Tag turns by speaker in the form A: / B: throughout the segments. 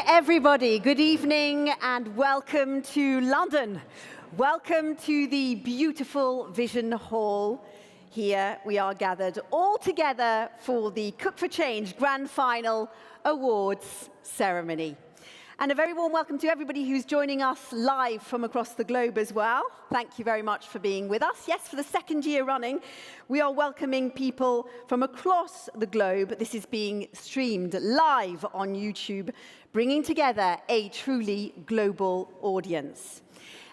A: everybody. Good evening and welcome to London. Welcome to the beautiful Vision Hall. Here we are gathered all together for the Cook for Change Grand Final Awards ceremony. And a very warm welcome to everybody who's joining us live from across the globe as well. Thank you very much for being with us. Yes, for the second year running, we are welcoming people from across the globe. This is being streamed live on YouTube, bringing together a truly global audience.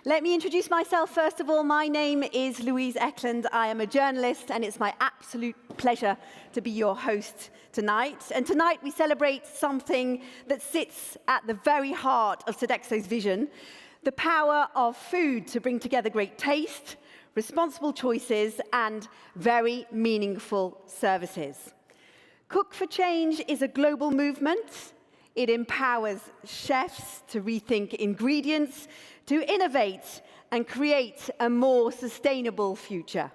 A: Let me introduce myself first of all. My name is Louise Eklund. I am a journalist, and it's my absolute pleasure to be your host tonight. And tonight we celebrate something that sits at the very heart of Sedexo's vision, the power of food to bring together great taste, responsible choices, and very meaningful services. Cook for Change is a global movement. It empowers chefs to rethink ingredients, to innovate and create a more sustainable future.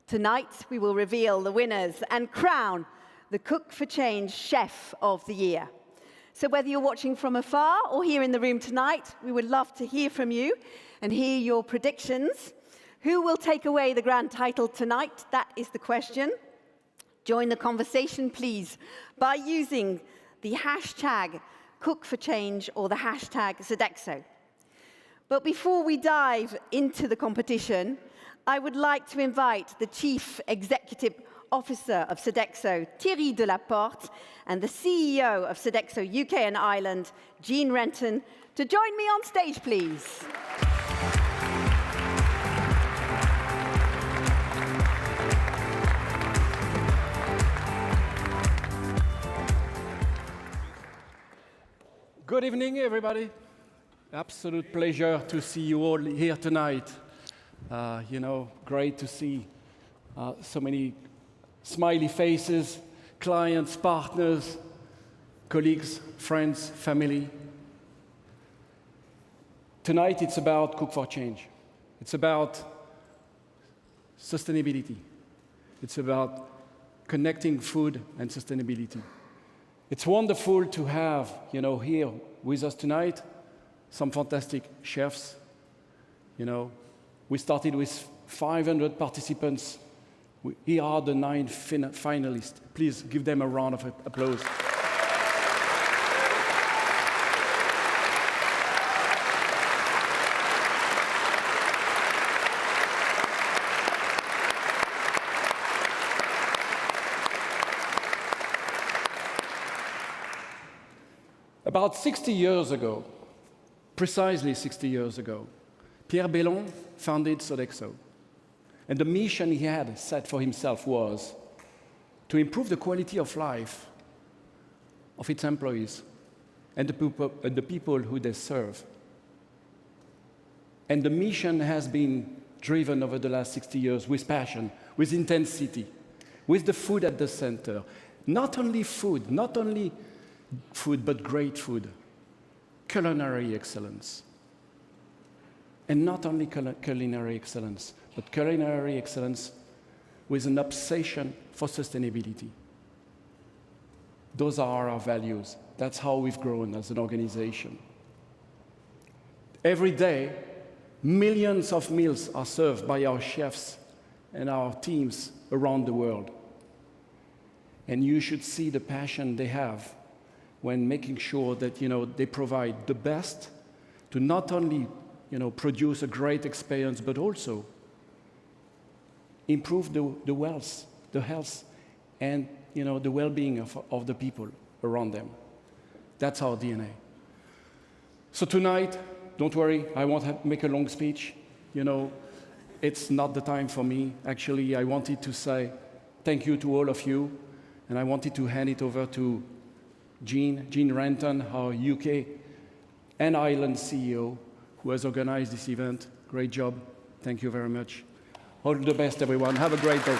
A: Tonight, we will reveal the winners and crown the Cook for Change Chef of the Year. So whether you're watching from afar or here in the room tonight, we would love to hear from you and hear your predictions. Who will take away the grand title tonight? That is the question. Join the conversation, please, by using the hashtag Cook for Change or the hashtag Sedexo. But before we dive into the competition, I would like to invite the Chief Executive Officer of Sedexo, Thierry Delaporte, and the CEO of Sedexo UK and Ireland, Jean Renton, to join me on stage, please.
B: Good evening, everybody. Absolute pleasure to see you all here tonight. Great to see so many smiley faces, clients, partners, colleagues, friends, family. Tonight, it's about Cook for Change. It's about sustainability. It's about connecting food and sustainability. It's wonderful to have, here with us tonight, some fantastic chefs. We started with 500 participants. Here are the 9 finalists. Please give them a round of applause. About 60 years ago, precisely 60 years ago, Pierre Bellon founded Sodexo. And the mission he had set for himself was to improve the quality of life of its employees and the people who they serve. And the mission has been driven over the last 60 years with passion, with intensity, with the food at the center. Not only food, but great food. Culinary excellence. And not only culinary excellence, but culinary excellence with an obsession for sustainability. Those are our values. That's how we've grown as an organization. Every day, millions of meals are served by our chefs and our teams around the world. And you should see the passion they have when making sure that they provide the best to not only produce a great experience, but also improve the health, and the well-being of the people around them. That's our DNA. So tonight, don't worry, I won't make a long speech. It's not the time for me. Actually, I wanted to say thank you to all of you, and I wanted to hand it over to Jean Renton, our UK and Ireland CEO, who has organized this event. Great job. Thank you very much. All the best, everyone. Have a great day.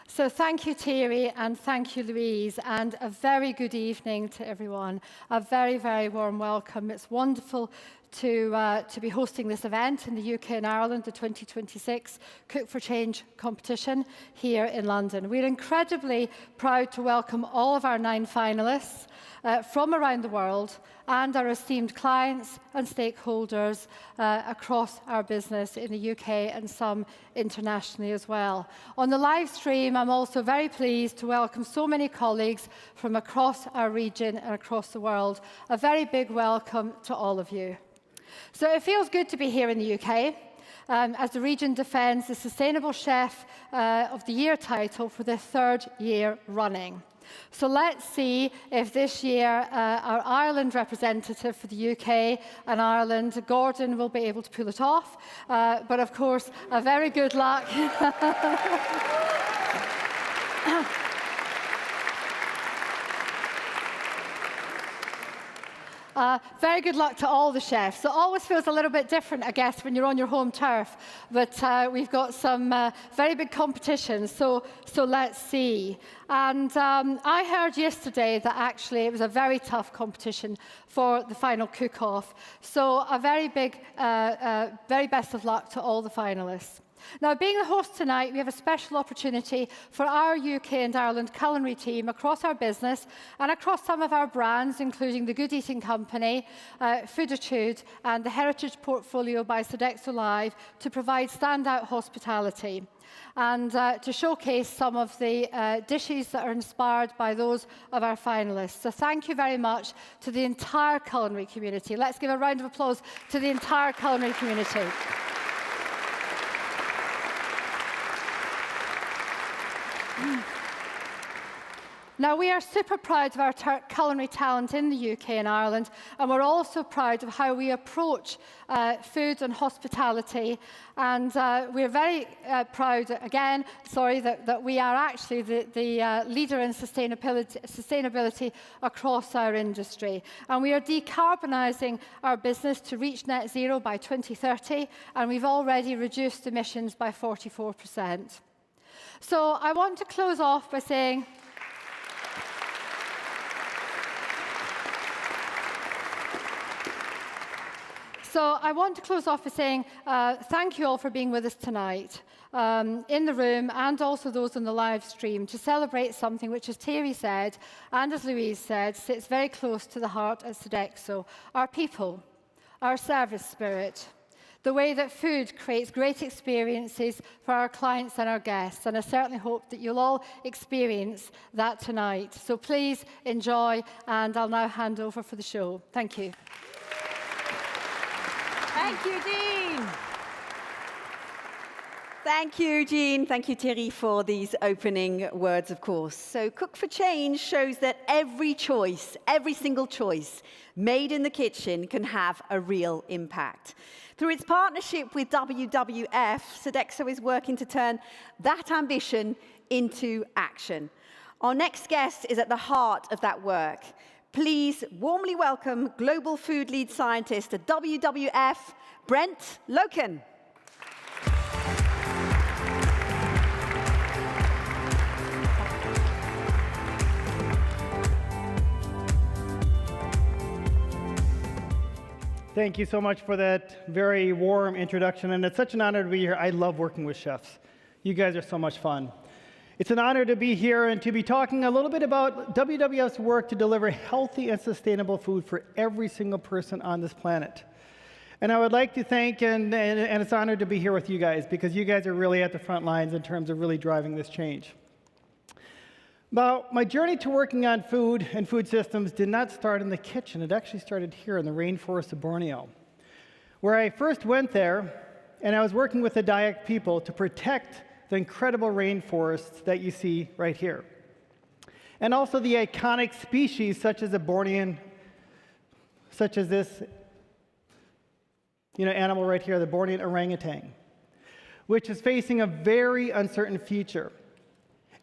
C: So thank you, Thierry, and thank you, Louise, and a very good evening to everyone. A very, very warm welcome. It's wonderful to be hosting this event in the UK and Ireland, the 2026 Cook for Change competition here in London. We're incredibly proud to welcome all of our 9 finalists from around the world and our esteemed clients and stakeholders across our business in the UK and some internationally as well. On the live stream, I'm also very pleased to welcome so many colleagues from across our region and across the world. A very big welcome to all of you. So it feels good to be here in the UK as the region defends the Sustainable Chef of the Year title for the 3rd year running. So let's see if this year our Ireland representative for the UK and Ireland, Gordon, will be able to pull it off. But of course, a very good luck. Very good luck to all the chefs. It always feels a little bit different, I guess, when you're on your home turf. But we've got some very big competitions, so let's see. And I heard yesterday that actually it was a very tough competition for the final cook-off. So a very big, very best of luck to all the finalists. Now, being the host tonight, we have a special opportunity for our UK and Ireland culinary team across our business and across some of our brands, including the Good Eating Company, Fooditude, and the Heritage Portfolio by Sodexo Live, to provide standout hospitality and to showcase some of the dishes that are inspired by those of our finalists. So thank you very much to the entire culinary community. Let's give a round of applause to the entire culinary community. Now, we are super proud of our culinary talent in the UK and Ireland, and we're also proud of how we approach food and hospitality. And we're very proud, again, that we are actually the leader in sustainability across our industry. And we are decarbonising our business to reach net zero by 2030, and we've already reduced emissions by 44%. So I want to close off by saying, thank you all for being with us tonight in the room and also those on the live stream to celebrate something which, as Thierry said and as Louise said, sits very close to the heart at Sedexo: our people, our service spirit, the way that food creates great experiences for our clients and our guests. And I certainly hope that you'll all experience that tonight. So please enjoy, and I'll now hand over for the show. Thank you.
A: Thank you, Jean. Thank you, Jean. Thank you, Thierry, for these opening words, of course. So Cook for Change shows that every choice, every single choice made in the kitchen can have a real impact. Through its partnership with WWF, Sedexo is working to turn that ambition into action. Our next guest is at the heart of that work. Please warmly welcome Global Food Lead Scientist at WWF, Brent Loken.
D: Thank you so much for that very warm introduction, and it's such an honor to be here. I love working with chefs. You guys are so much fun. It's an honor to be here and to be talking a little bit about WWF's work to deliver healthy and sustainable food for every single person on this planet. And I would like to thank, and it's an honor to be here with you guys, because you guys are really at the front lines in terms of really driving this change. Now, my journey to working on food and food systems did not start in the kitchen. It actually started here in the rainforest of Borneo, where I first went there, and I was working with the Dayak people to protect the incredible rainforests that you see right here. And also the iconic species such as the Bornean, such as this animal right here, the Bornean orangutan, which is facing a very uncertain future.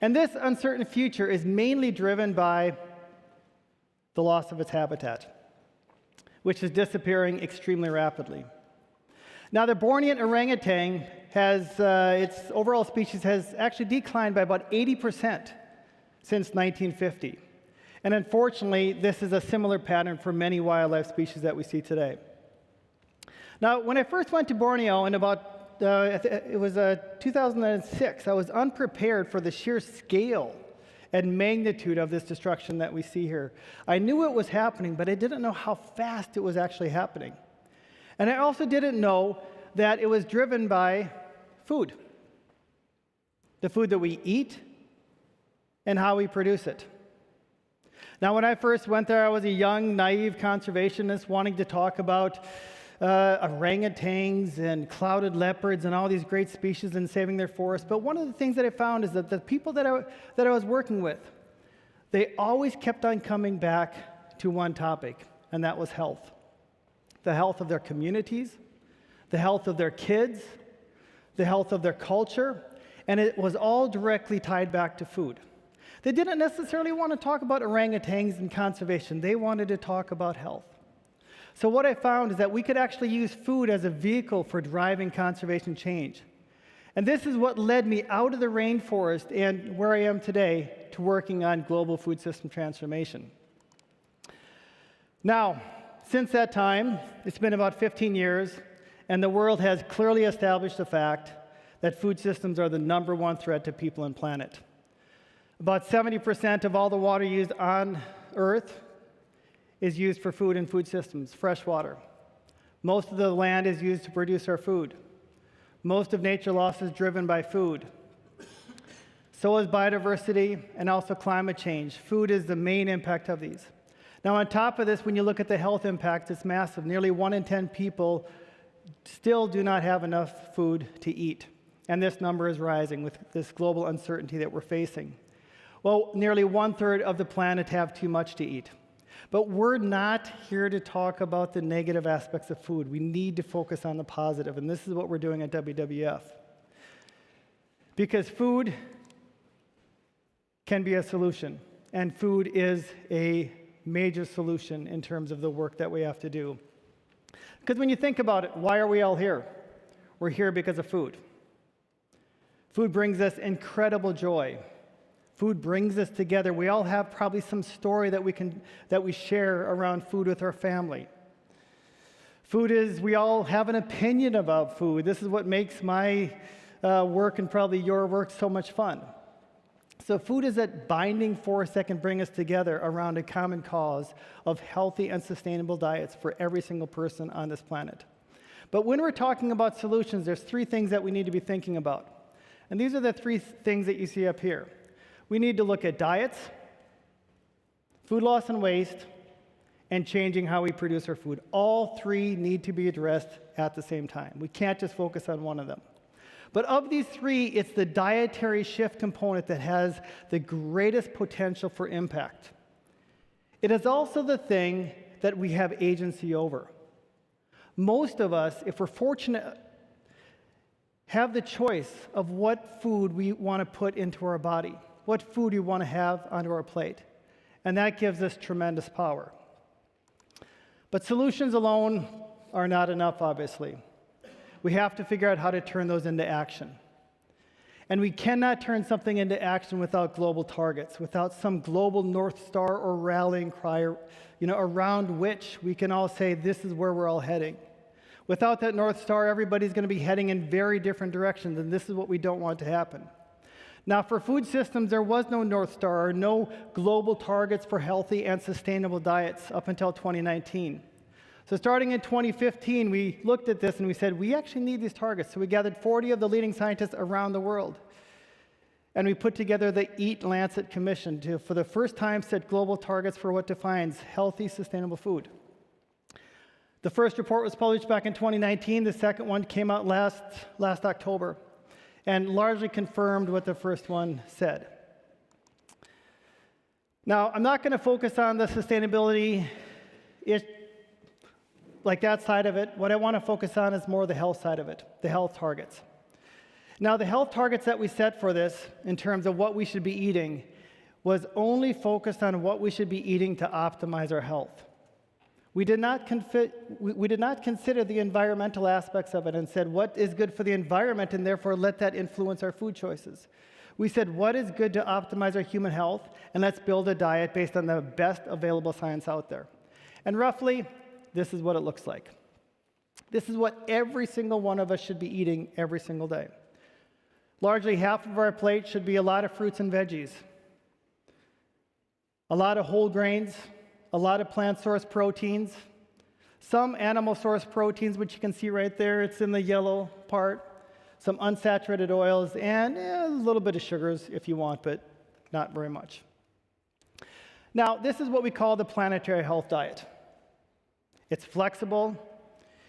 D: And this uncertain future is mainly driven by the loss of its habitat, which is disappearing extremely rapidly. Now, the Bornean orangutan its overall species has actually declined by about 80% since 1950. And unfortunately, this is a similar pattern for many wildlife species that we see today. Now, when I first went to Borneo in about, it was 2006, I was unprepared for the sheer scale and magnitude of this destruction that we see here. I knew it was happening, but I didn't know how fast it was actually happening. And I also didn't know that it was driven by food. The food that we eat and how we produce it. Now, when I first went there, I was a young, naive conservationist wanting to talk about orangutans and clouded leopards and all these great species and saving their forests. But one of the things that I found is that the people that I was working with, they always kept on coming back to one topic, and that was health. The health of their communities, the health of their kids, the health of their culture, and it was all directly tied back to food. They didn't necessarily want to talk about orangutans and conservation. They wanted to talk about health. So what I found is that we could actually use food as a vehicle for driving conservation change. And this is what led me out of the rainforest and where I am today to working on global food system transformation. Now, since that time, it's been about 15 years, and the world has clearly established the fact that food systems are the #1 threat to people and planet. About 70% of all the water used on Earth is used for food and food systems, fresh water. Most of the land is used to produce our food. Most of nature loss is driven by food. So is biodiversity and also climate change. Food is the main impact of these. Now, on top of this, when you look at the health impact, it's massive. Nearly 1 in 10 people still do not have enough food to eat. And this number is rising with this global uncertainty that we're facing. Well, nearly 1/3 of the planet have too much to eat. But we're not here to talk about the negative aspects of food. We need to focus on the positive, and this is what we're doing at WWF. Because food can be a solution, and food is a major solution in terms of the work that we have to do. Because when you think about it, why are we all here? We're here because of food. Food brings us incredible joy. Food brings us together. We all have probably some story that we share around food with our family. Food is, we all have an opinion about food. This is what makes my work and probably your work so much fun. So food is that binding force that can bring us together around a common cause of healthy and sustainable diets for every single person on this planet. But when we're talking about solutions, there's 3 things that we need to be thinking about. And these are the 3 things that you see up here. We need to look at diets, food loss and waste, and changing how we produce our food. All 3 need to be addressed at the same time. We can't just focus on one of them. But of these 3, it's the dietary shift component that has the greatest potential for impact. It is also the thing that we have agency over. Most of us, if we're fortunate, have the choice of what food we want to put into our body, what food we want to have onto our plate. And that gives us tremendous power. But solutions alone are not enough, obviously. We have to figure out how to turn those into action. And we cannot turn something into action without global targets, without some global North Star or rallying cry, around which we can all say, this is where we're all heading. Without that North Star, everybody's going to be heading in very different directions, and this is what we don't want to happen. Now, for food systems, there was no North Star or no global targets for healthy and sustainable diets up until 2019. So starting in 2015, we looked at this and we said, we actually need these targets. So we gathered 40 of the leading scientists around the world. And we put together the Eat Lancet Commission to, for the first time, set global targets for what defines healthy, sustainable food. The first report was published back in 2019. The second one came out last October and largely confirmed what the first one said. Now, I'm not going to focus on the sustainability, like that side of it. What I want to focus on is more the health side of it, the health targets. Now, the health targets that we set for this, in terms of what we should be eating, was only focused on what we should be eating to optimize our health. We did not consider the environmental aspects of it and said, what is good for the environment, and therefore let that influence our food choices. We said, what is good to optimize our human health, and let's build a diet based on the best available science out there. And roughly, this is what it looks like. This is what every single one of us should be eating every single day. Largely half of our plate should be a lot of fruits and veggies, a lot of whole grains, a lot of plant-source proteins, some animal-source proteins, which you can see right there. It's in the yellow part. Some unsaturated oils, and a little bit of sugars if you want, but not very much. Now, this is what we call the Planetary Health Diet. It's flexible.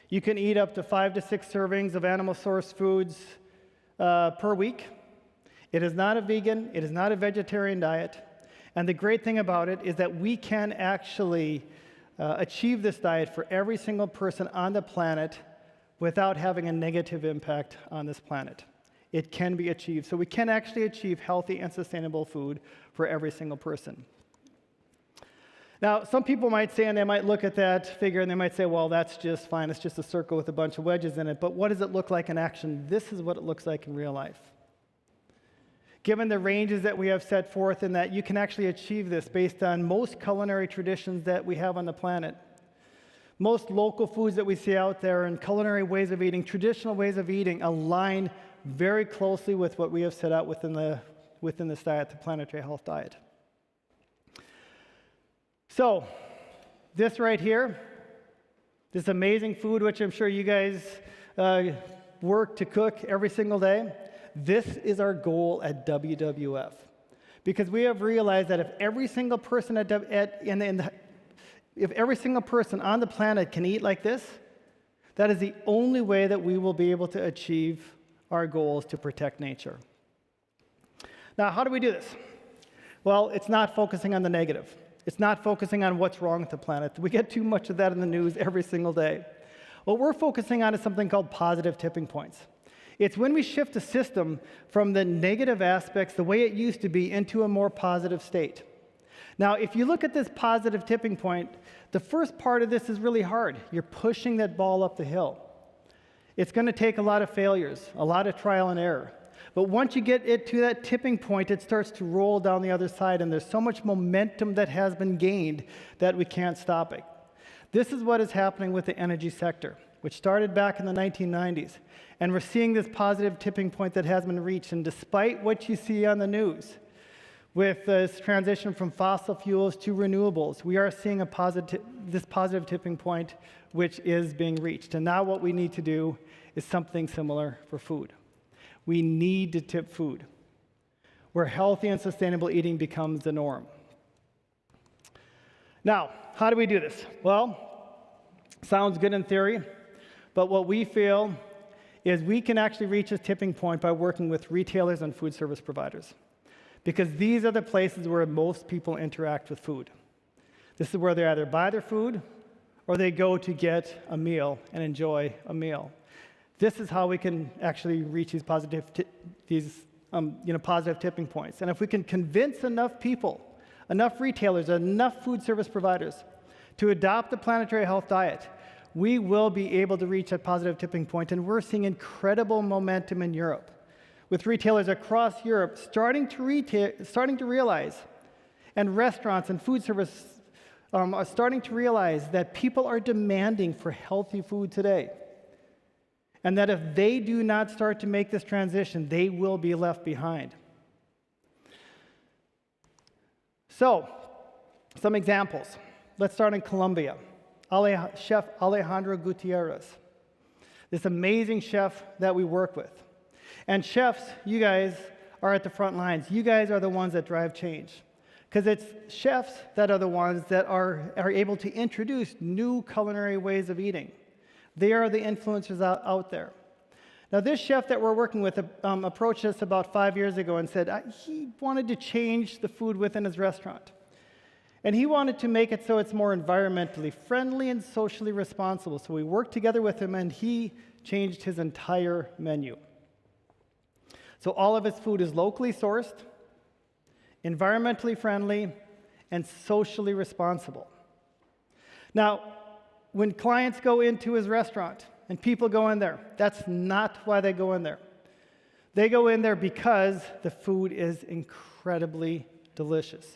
D: You can eat up to 5 to 6 servings of animal-sourced foods per week. It is not a vegan. It is not a vegetarian diet. And the great thing about it is that we can actually achieve this diet for every single person on the planet without having a negative impact on this planet. It can be achieved. So we can actually achieve healthy and sustainable food for every single person. Now, some people might say, and they might look at that figure and they might say, well, that's just fine. It's just a circle with a bunch of wedges in it. But what does it look like in action? This is what it looks like in real life. Given the ranges that we have set forth in that, you can actually achieve this based on most culinary traditions that we have on the planet. Most local foods that we see out there and culinary ways of eating, traditional ways of eating, align very closely with what we have set out within this diet, the Planetary Health Diet. So, this right here, this amazing food, which I'm sure you guys work to cook every single day, this is our goal at WWF. Because we have realized that if every single person if every single person on the planet can eat like this, that is the only way that we will be able to achieve our goals to protect nature. Now, how do we do this? Well, it's not focusing on the negative. It's not focusing on what's wrong with the planet. We get too much of that in the news every single day. What we're focusing on is something called positive tipping points. It's when we shift the system from the negative aspects, the way it used to be, into a more positive state. Now, if you look at this positive tipping point, the first part of this is really hard. You're pushing that ball up the hill. It's going to take a lot of failures, a lot of trial and error. But once you get it to that tipping point, it starts to roll down the other side, and there's so much momentum that has been gained that we can't stop it. This is what is happening with the energy sector, which started back in the 1990s. And we're seeing this positive tipping point that has been reached. And despite what you see on the news, with this transition from fossil fuels to renewables, we are seeing this positive tipping point which is being reached. And now what we need to do is something similar for food. We need to tip food, where healthy and sustainable eating becomes the norm. Now, how do we do this? Well, sounds good in theory, but what we feel is we can actually reach this tipping point by working with retailers and food service providers, because these are the places where most people interact with food. This is where they either buy their food or they go to get a meal and enjoy a meal. This is how we can actually reach these positive tipping points. And if we can convince enough people, enough retailers, enough food service providers to adopt the Planetary Health Diet, we will be able to reach that positive tipping point. And we're seeing incredible momentum in Europe, with retailers across Europe starting to realize, and restaurants and food service are starting to realize that people are demanding for healthy food today. And that if they do not start to make this transition, they will be left behind. So, some examples. Let's start in Colombia. Chef Alejandro Gutierrez, this amazing chef that we work with. And chefs, you guys are at the front lines. You guys are the ones that drive change. Because it's chefs that are the ones that are able to introduce new culinary ways of eating. They are the influencers out there. Now, this chef that we're working with approached us about 5 years ago and said he wanted to change the food within his restaurant. And he wanted to make it so it's more environmentally friendly and socially responsible. So we worked together with him, and he changed his entire menu. So all of his food is locally sourced, environmentally friendly, and socially responsible. Now, when clients go into his restaurant and people go in there, that's not why they go in there. They go in there because the food is incredibly delicious.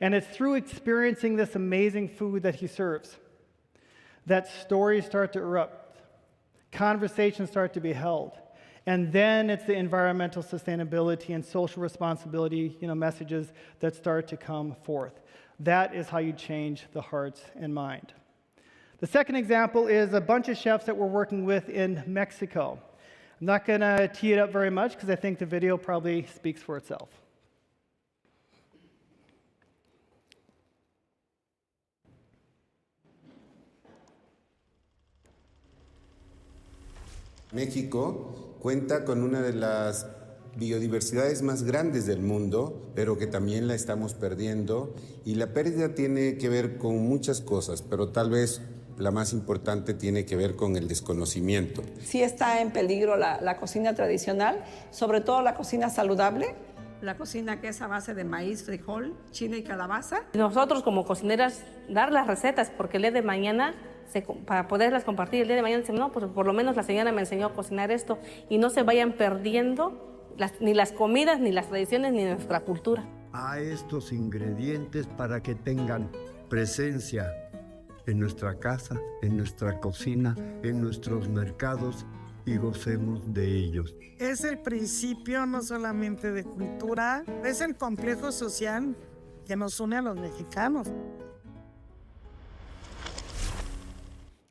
D: And it's through experiencing this amazing food that he serves that stories start to erupt, conversations start to be held, and then it's the environmental sustainability and social responsibility, messages that start to come forth. That is how you change the hearts and mind. The second example is a bunch of chefs that we're working with in Mexico. I'm not going to tee it up very much because I think the video probably speaks for itself.
E: México cuenta con una de las biodiversidades más grandes del mundo, pero que también la estamos perdiendo. Y la pérdida tiene que ver con muchas cosas, pero tal vez la más importante tiene que ver con el desconocimiento.
F: Sí está en peligro la cocina tradicional, sobre todo la cocina saludable. La cocina que es a base de maíz, frijol, chile y calabaza.
G: Nosotros como cocineras dar las recetas, porque el día de mañana, para poderlas compartir, el día de mañana dicen, no, pues por lo menos la señora me enseñó a cocinar esto, y no se vayan perdiendo ni las comidas, ni las tradiciones, ni nuestra cultura.
H: A estos ingredientes para que tengan presencia en nuestra casa, en nuestra cocina, en nuestros mercados, y gocemos de ellos.
I: Es el principio no solamente de cultura, es el complejo social que nos une a los mexicanos.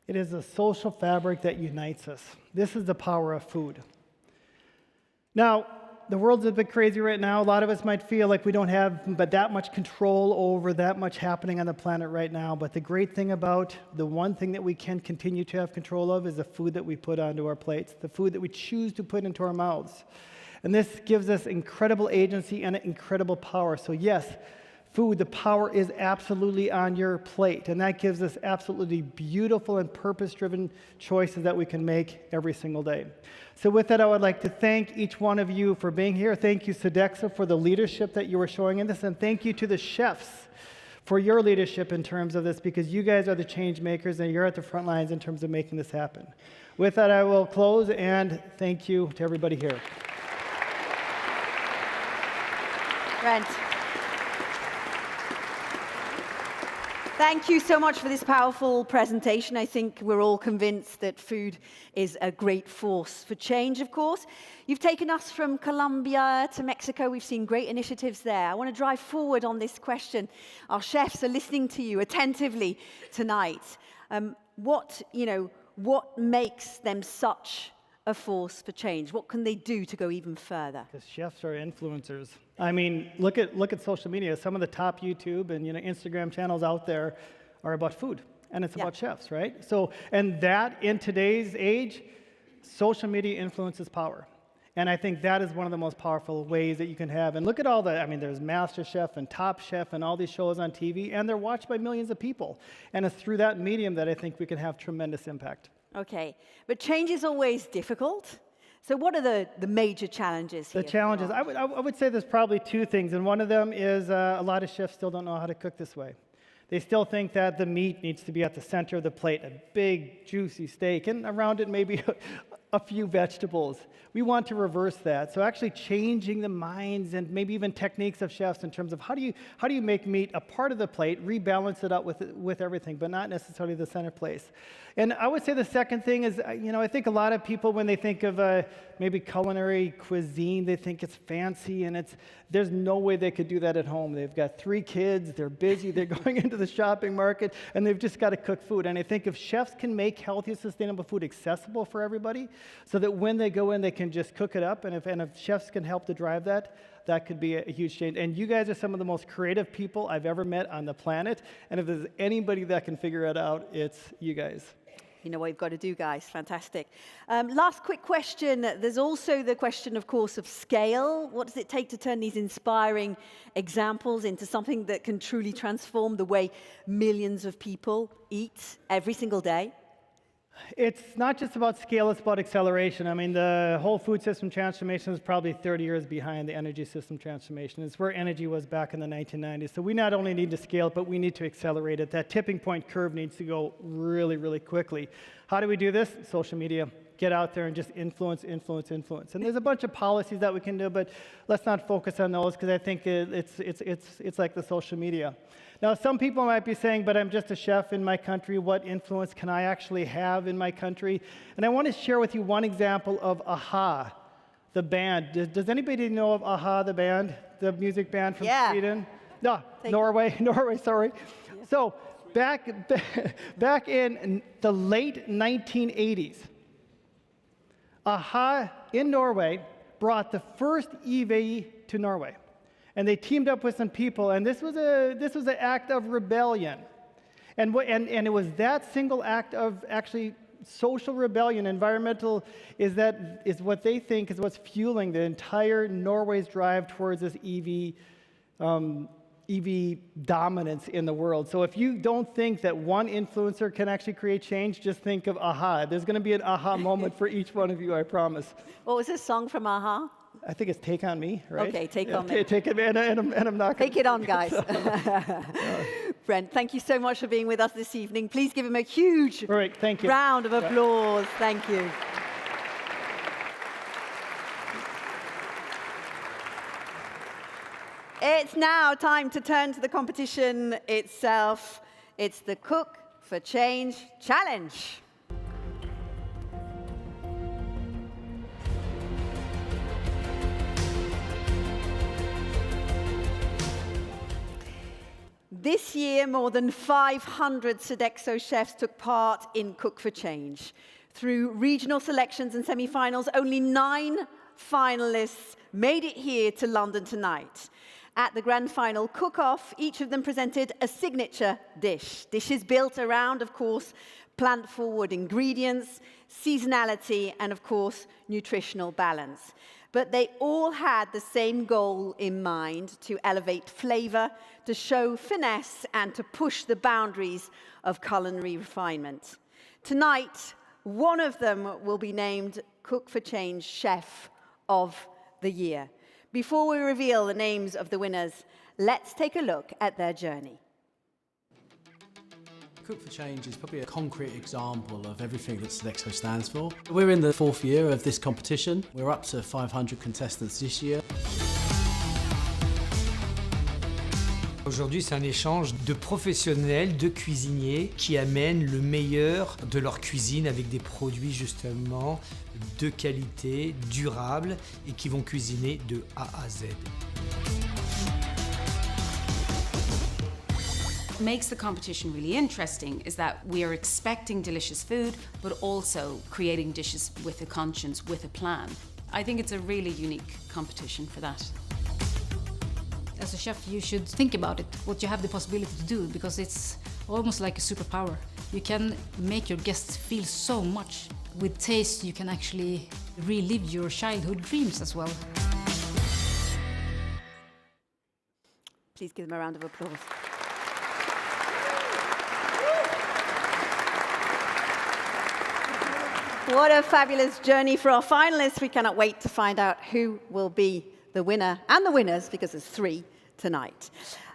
D: It is the social fabric that unites us. This is the power of food. Now, the world's a bit crazy right now. A lot of us might feel like we don't have that much control over that much happening on the planet right now. But the great thing about the one thing that we can continue to have control of is the food that we put onto our plates, the food that we choose to put into our mouths. And this gives us incredible agency and incredible power. So yes, food, the power is absolutely on your plate. And that gives us absolutely beautiful and purpose-driven choices that we can make every single day. So with that, I would like to thank each one of you for being here. Thank you, Sodexo, for the leadership that you were showing in this. And thank you to the chefs for your leadership in terms of this, because you guys are the change makers and you're at the front lines in terms of making this happen. With that, I will close, and thank you to everybody here.
A: Brent. Thank you so much for this powerful presentation. I think we're all convinced that food is a great force for change, of course. You've taken us from Colombia to Mexico. We've seen great initiatives there. I want to drive forward on this question. Our chefs are listening to you attentively tonight. What makes them such a force for change? What can they do to go even further?
D: Because chefs are influencers. I mean, look at social media. Some of the top YouTube and Instagram channels out there are about food, and it's about chefs, right? So, and that in today's age, social media influences power. And I think that is one of the most powerful ways that you can have. And look at all there's MasterChef and Top Chef and all these shows on TV, and they're watched by millions of people. And it's through that medium that I think we can have tremendous impact.
A: Okay, but change is always difficult. So what are the major challenges here?
D: The challenges, I would say there's probably two things, and one of them is a lot of chefs still don't know how to cook this way. They still think that the meat needs to be at the center of the plate, a big, juicy steak, and around it maybe a few vegetables. We want to reverse that. So actually changing the minds and maybe even techniques of chefs in terms of how do you make meat a part of the plate, rebalance it out with everything, but not necessarily the center place. And I would say the second thing is, I think a lot of people, when they think of maybe culinary cuisine, they think it's fancy, and there's no way they could do that at home. They've got 3 kids, they're busy, they're going into the shopping market, and they've just got to cook food. And I think if chefs can make healthy, sustainable food accessible for everybody, so that when they go in, they can just cook it up, and if chefs can help to drive that, that could be a huge change. And you guys are some of the most creative people I've ever met on the planet, and if there's anybody that can figure it out, it's you guys.
A: You know what you've got to do, guys. Fantastic. Last quick question. There's also the question, of course, of scale. What does it take to turn these inspiring examples into something that can truly transform the way millions of people eat every single day?
D: It's not just about scale, it's about acceleration. I mean, the whole food system transformation is probably 30 years behind the energy system transformation. It's where energy was back in the 1990s. So we not only need to scale it, but we need to accelerate it. That tipping point curve needs to go really, really quickly. How do we do this? Social media. Get out there and just influence, influence, influence. And there's a bunch of policies that we can do, but let's not focus on those because I think it's like the social media. Now, some people might be saying, but I'm just a chef in my country. What influence can I actually have in my country? And I want to share with you one example of AHA, the band. Does anybody know of AHA, the band, the music band from Sweden? No, Norway, sorry. Yeah. So back in the late 1980s, AHA in Norway brought the first EV to Norway. And they teamed up with some people, and this was an act of rebellion. And it was that single act of actually social rebellion, environmental, is what they think is what's fueling the entire Norway's drive towards this EV dominance in the world. So if you don't think that one influencer can actually create change, just think of AHA. There's going to be an AHA moment for each one of you, I promise.
A: What was this song from AHA?
D: I think it's Take On Me, right?
A: Okay, Take On Me.
D: Take it, and I'm not going to...
A: Take it on, guys. Brent, thank you so much for being with us this evening. Please give him a huge round of applause. Thank you. It's now time to turn to the competition itself. It's the Cook for Change Challenge. This year, more than 500 Sedexo chefs took part in Cook for Change. Through regional selections and semi-finals, only 9 finalists made it here to London tonight. At the grand final cook-off, each of them presented a signature dish. Dishes built around, of course, plant-forward ingredients, seasonality, and of course, nutritional balance. But they all had the same goal in mind: to elevate flavor, to show finesse, and to push the boundaries of culinary refinement. Tonight, one of them will be named Cook for Change Chef of the Year. Before we reveal the names of the winners, let's take a look at their journey.
J: Cook for Change is probably a concrete example of everything that Sedexo stands for. We're in the 4th year of this competition. We're up to 500 contestants this year.
K: Aujourd'hui, c'est un échange de professionnels, de cuisiniers qui amènent le meilleur de leur cuisine avec des produits justement de qualité, durables et qui vont cuisiner de A à Z.
L: What makes the competition really interesting is that we are expecting delicious food, but also creating dishes with a conscience, with a plan. I think it's a really unique competition for that.
M: As a chef, you should think about it, what you have the possibility to do, because it's almost like a superpower. You can make your guests feel so much. With taste, you can actually relive your childhood dreams as well.
A: Please give them a round of applause. What a fabulous journey for our finalists. We cannot wait to find out who will be the winner and the winners, because there's 3 tonight.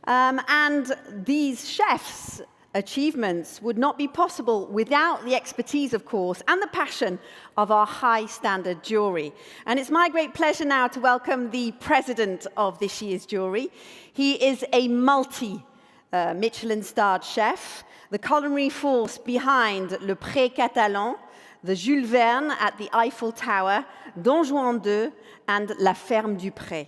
A: And these chefs' achievements would not be possible without the expertise, of course, and the passion of our high-standard jury. And it's my great pleasure now to welcome the president of this year's jury. He is a multi-Michelin-starred chef, the culinary force behind Le Pré Catalan, the Jules Verne at the Eiffel Tower, Don Juan II, and La Ferme du Pré.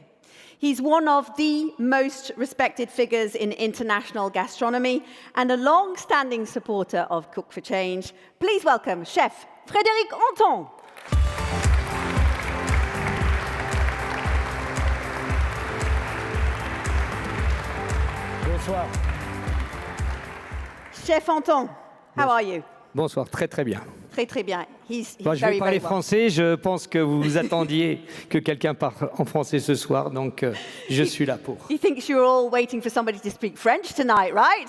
A: He's one of the most respected figures in international gastronomy and a long-standing supporter of Cook for Change. Please welcome Chef Frédéric Anton.
N: Bonsoir.
A: Chef Anton, how are you?
N: Bonsoir, très très bien.
A: Très très bien. He's
N: Bon, je vais parler français, je pense que vous vous attendiez que quelqu'un parle en français ce soir, donc je suis là pour.
A: He thinks you're all waiting for somebody to speak French tonight, right?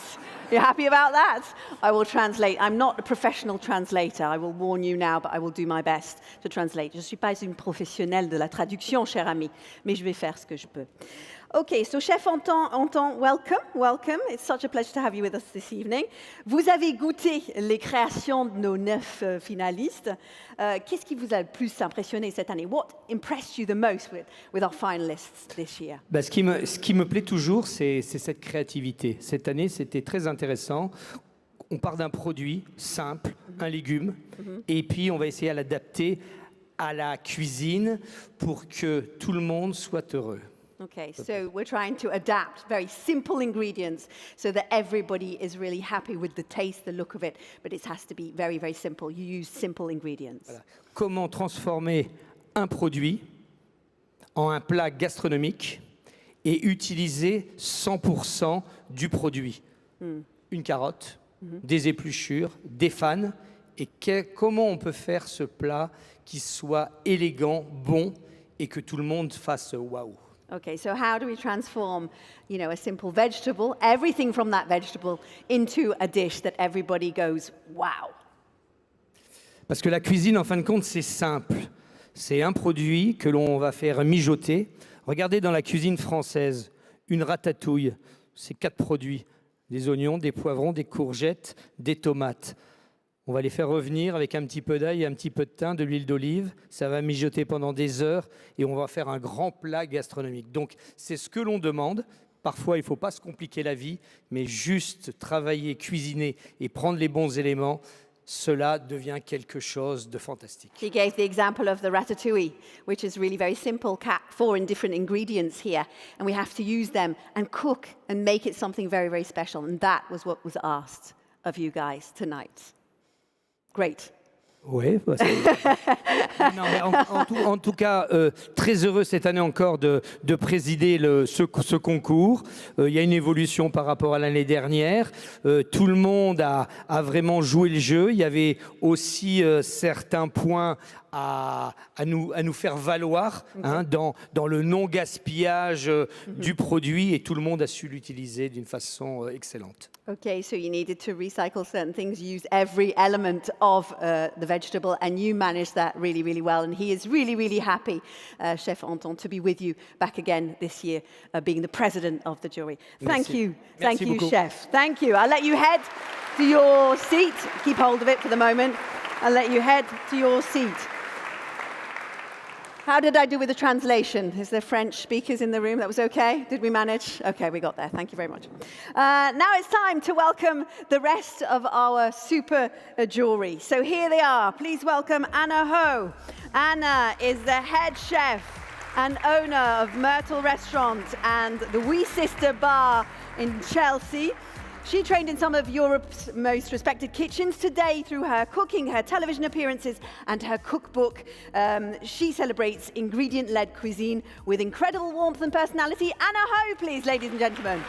A: You're happy about that? I will translate. I'm not a professional translator. I will warn you now, but I will do my best to translate. Je ne suis pas une professionnelle de la traduction, cher ami, mais je vais faire ce que je peux. Okay, so Chef Anton, welcome. It's such a pleasure to have you with us this evening. Vous avez goûté les créations de nos 9 finalistes. Qu'est-ce qui vous a le plus impressionné cette année? What impressed you the most with our finalists this year?
N: Ce qui me plaît toujours, c'est cette créativité. Cette année, c'était très intéressant. On part d'un produit simple, un légume, et puis on va essayer à l'adapter à la cuisine pour que tout le monde soit heureux.
A: Okay, so we're trying to adapt very simple ingredients so that everybody is really happy with the taste, the look of it, but it has to be very, very simple. You use simple ingredients.
N: Voilà. Comment transformer un produit en un plat gastronomique et utiliser 100% du produit. Une carotte, des épluchures, des fans, et comment on peut faire ce plat qui soit élégant, bon, et que tout le monde fasse waouh.
A: Okay, so how do we transform, a simple vegetable, everything from that vegetable, into a dish that everybody goes, wow?
N: Parce que la cuisine, en fin de compte, c'est simple. C'est un produit que l'on va faire mijoter. Regardez dans la cuisine française, une ratatouille, c'est 4 produits. Des oignons, des poivrons, des courgettes, des tomates. On va les faire revenir avec un petit peu d'ail et un petit peu de thym, de l'huile d'olive. Ça va mijoter pendant des heures et on va faire un grand plat gastronomique. Donc, c'est ce que l'on demande. Parfois, il ne faut pas se compliquer la vie, mais juste travailler, cuisiner et prendre les bons éléments, cela devient quelque chose de fantastique.
A: He gave the example of the ratatouille, which is really very simple, 4 different ingredients here, and we have to use them and cook and make it something very, very special. And that was what was asked of you guys tonight. Great.
N: Oui, non, mais en tout cas, très heureux cette année encore de présider ce concours. Il y a une évolution par rapport à l'année dernière. Tout le monde a vraiment joué le jeu. Il y avait aussi certains points à nous faire valoir dans le non-gaspillage du produit, et tout le monde a su l'utiliser d'une façon excellente.
A: Okay, so you needed to recycle certain things, use every element of the vegetable, and you managed that really, really well. And he is really, really happy, Chef Anton, to be with you back again this year, being the president of the jury. Thank you. Thank you, Chef. Thank you. I'll let you head to your seat. Keep hold of it for the moment. I'll let you head to your seat. How did I do with the translation? Is there French speakers in the room? That was okay? Did we manage? Okay, we got there. Thank you very much. Now it's time to welcome the rest of our super jury. So here they are. Please welcome Anna Ho. Anna is the head chef and owner of Myrtle Restaurant and the Wee Sister Bar in Chelsea. She trained in some of Europe's most respected kitchens. Today, through her cooking, her television appearances, and her cookbook, she celebrates ingredient-led cuisine with incredible warmth and personality. Anna Ho, please, ladies and gentlemen.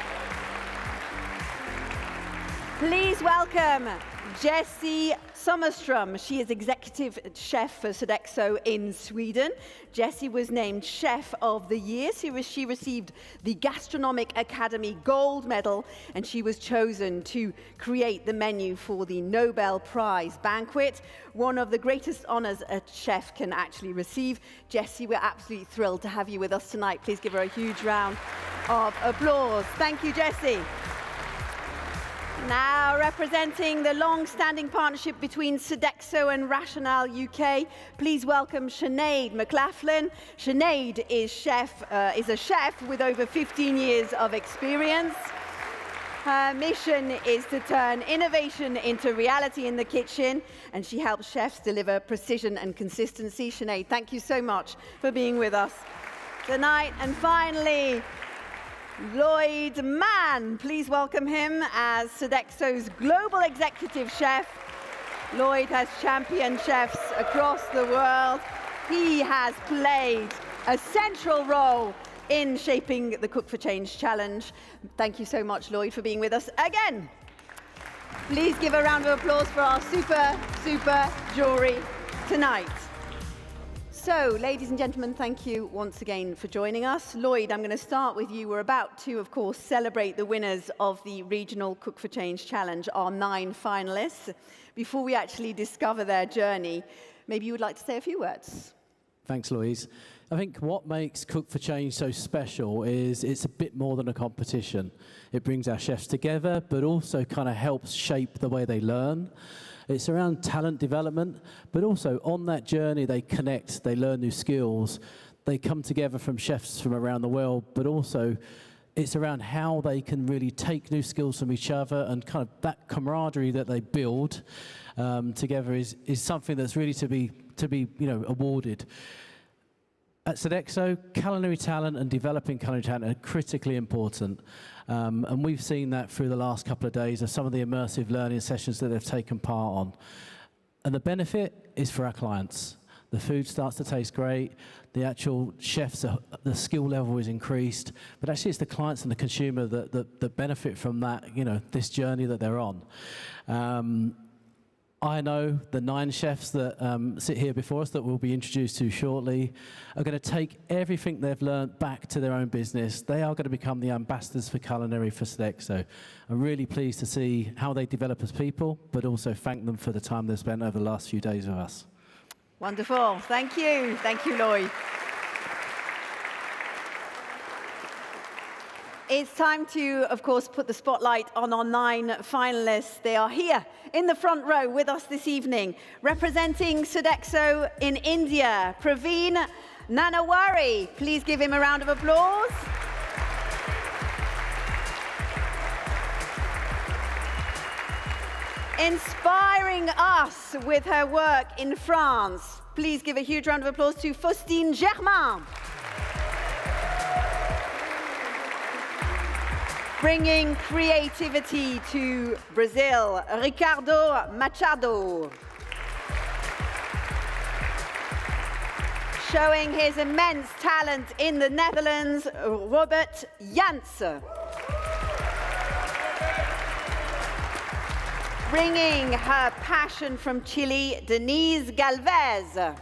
A: Please welcome Jessie Sommerström. She is executive chef for Sodexo in Sweden. Jessie was named Chef of the Year. She received the Gastronomic Academy Gold Medal, and she was chosen to create the menu for the Nobel Prize banquet, one of the greatest honors a chef can actually receive. Jessie, we're absolutely thrilled to have you with us tonight. Please give her a huge round of applause. Thank you, Jessie. Now representing the long-standing partnership between Sedexo and Rationale UK, please welcome Sinead McLaughlin. Sinead is a chef with over 15 years of experience. Her mission is to turn innovation into reality in the kitchen, and she helps chefs deliver precision and consistency. Sinead, thank you so much for being with us tonight. And finally, Lloyd Mann, please welcome him as Sedexo's global executive chef. Lloyd has championed chefs across the world. He has played a central role in shaping the Cook for Change challenge. Thank you so much, Lloyd, for being with us again. Please give a round of applause for our super jury tonight. So, ladies and gentlemen, thank you once again for joining us. Lloyd, I'm going to start with you. We're about to, of course, celebrate the winners of the Regional Cook for Change Challenge, our 9 finalists. Before we actually discover their journey, maybe you would like to say a few words.
J: Thanks, Louise. I think what makes Cook for Change so special is it's a bit more than a competition. It brings our chefs together, but also kind of helps shape the way they learn. It's around talent development, but also on that journey they connect, they learn new skills, they come together from chefs from around the world, but also it's around how they can really take new skills from each other, and kind of that camaraderie that they build together is something that's really to be awarded. At Sedexo, culinary talent and developing culinary talent are critically important. And we've seen that through the last couple of days of some of the immersive learning sessions that they've taken part on. And the benefit is for our clients. The food starts to taste great, the actual chefs, the skill level is increased, but actually it's the clients and the consumer that benefit from that, this journey that they're on. I know the 9 chefs that sit here before us that we'll be introduced to shortly are going to take everything they've learned back to their own business. They are going to become the ambassadors for culinary for Sedexo. I'm really pleased to see how they develop as people, but also thank them for the time they've spent over the last few days with us.
A: Wonderful. Thank you. Thank you, Lloyd. It's time to, of course, put the spotlight on our 9 finalists. They are here in the front row with us this evening, representing Sodexo in India, Praveen Nanawari. Please give him a round of applause. Inspiring us with her work in France. Please give a huge round of applause to Faustine Germain. Bringing creativity to Brazil, Ricardo Machado. Showing his immense talent in the Netherlands, Robert Janssen. Bringing her passion from Chile, Denise Galvez.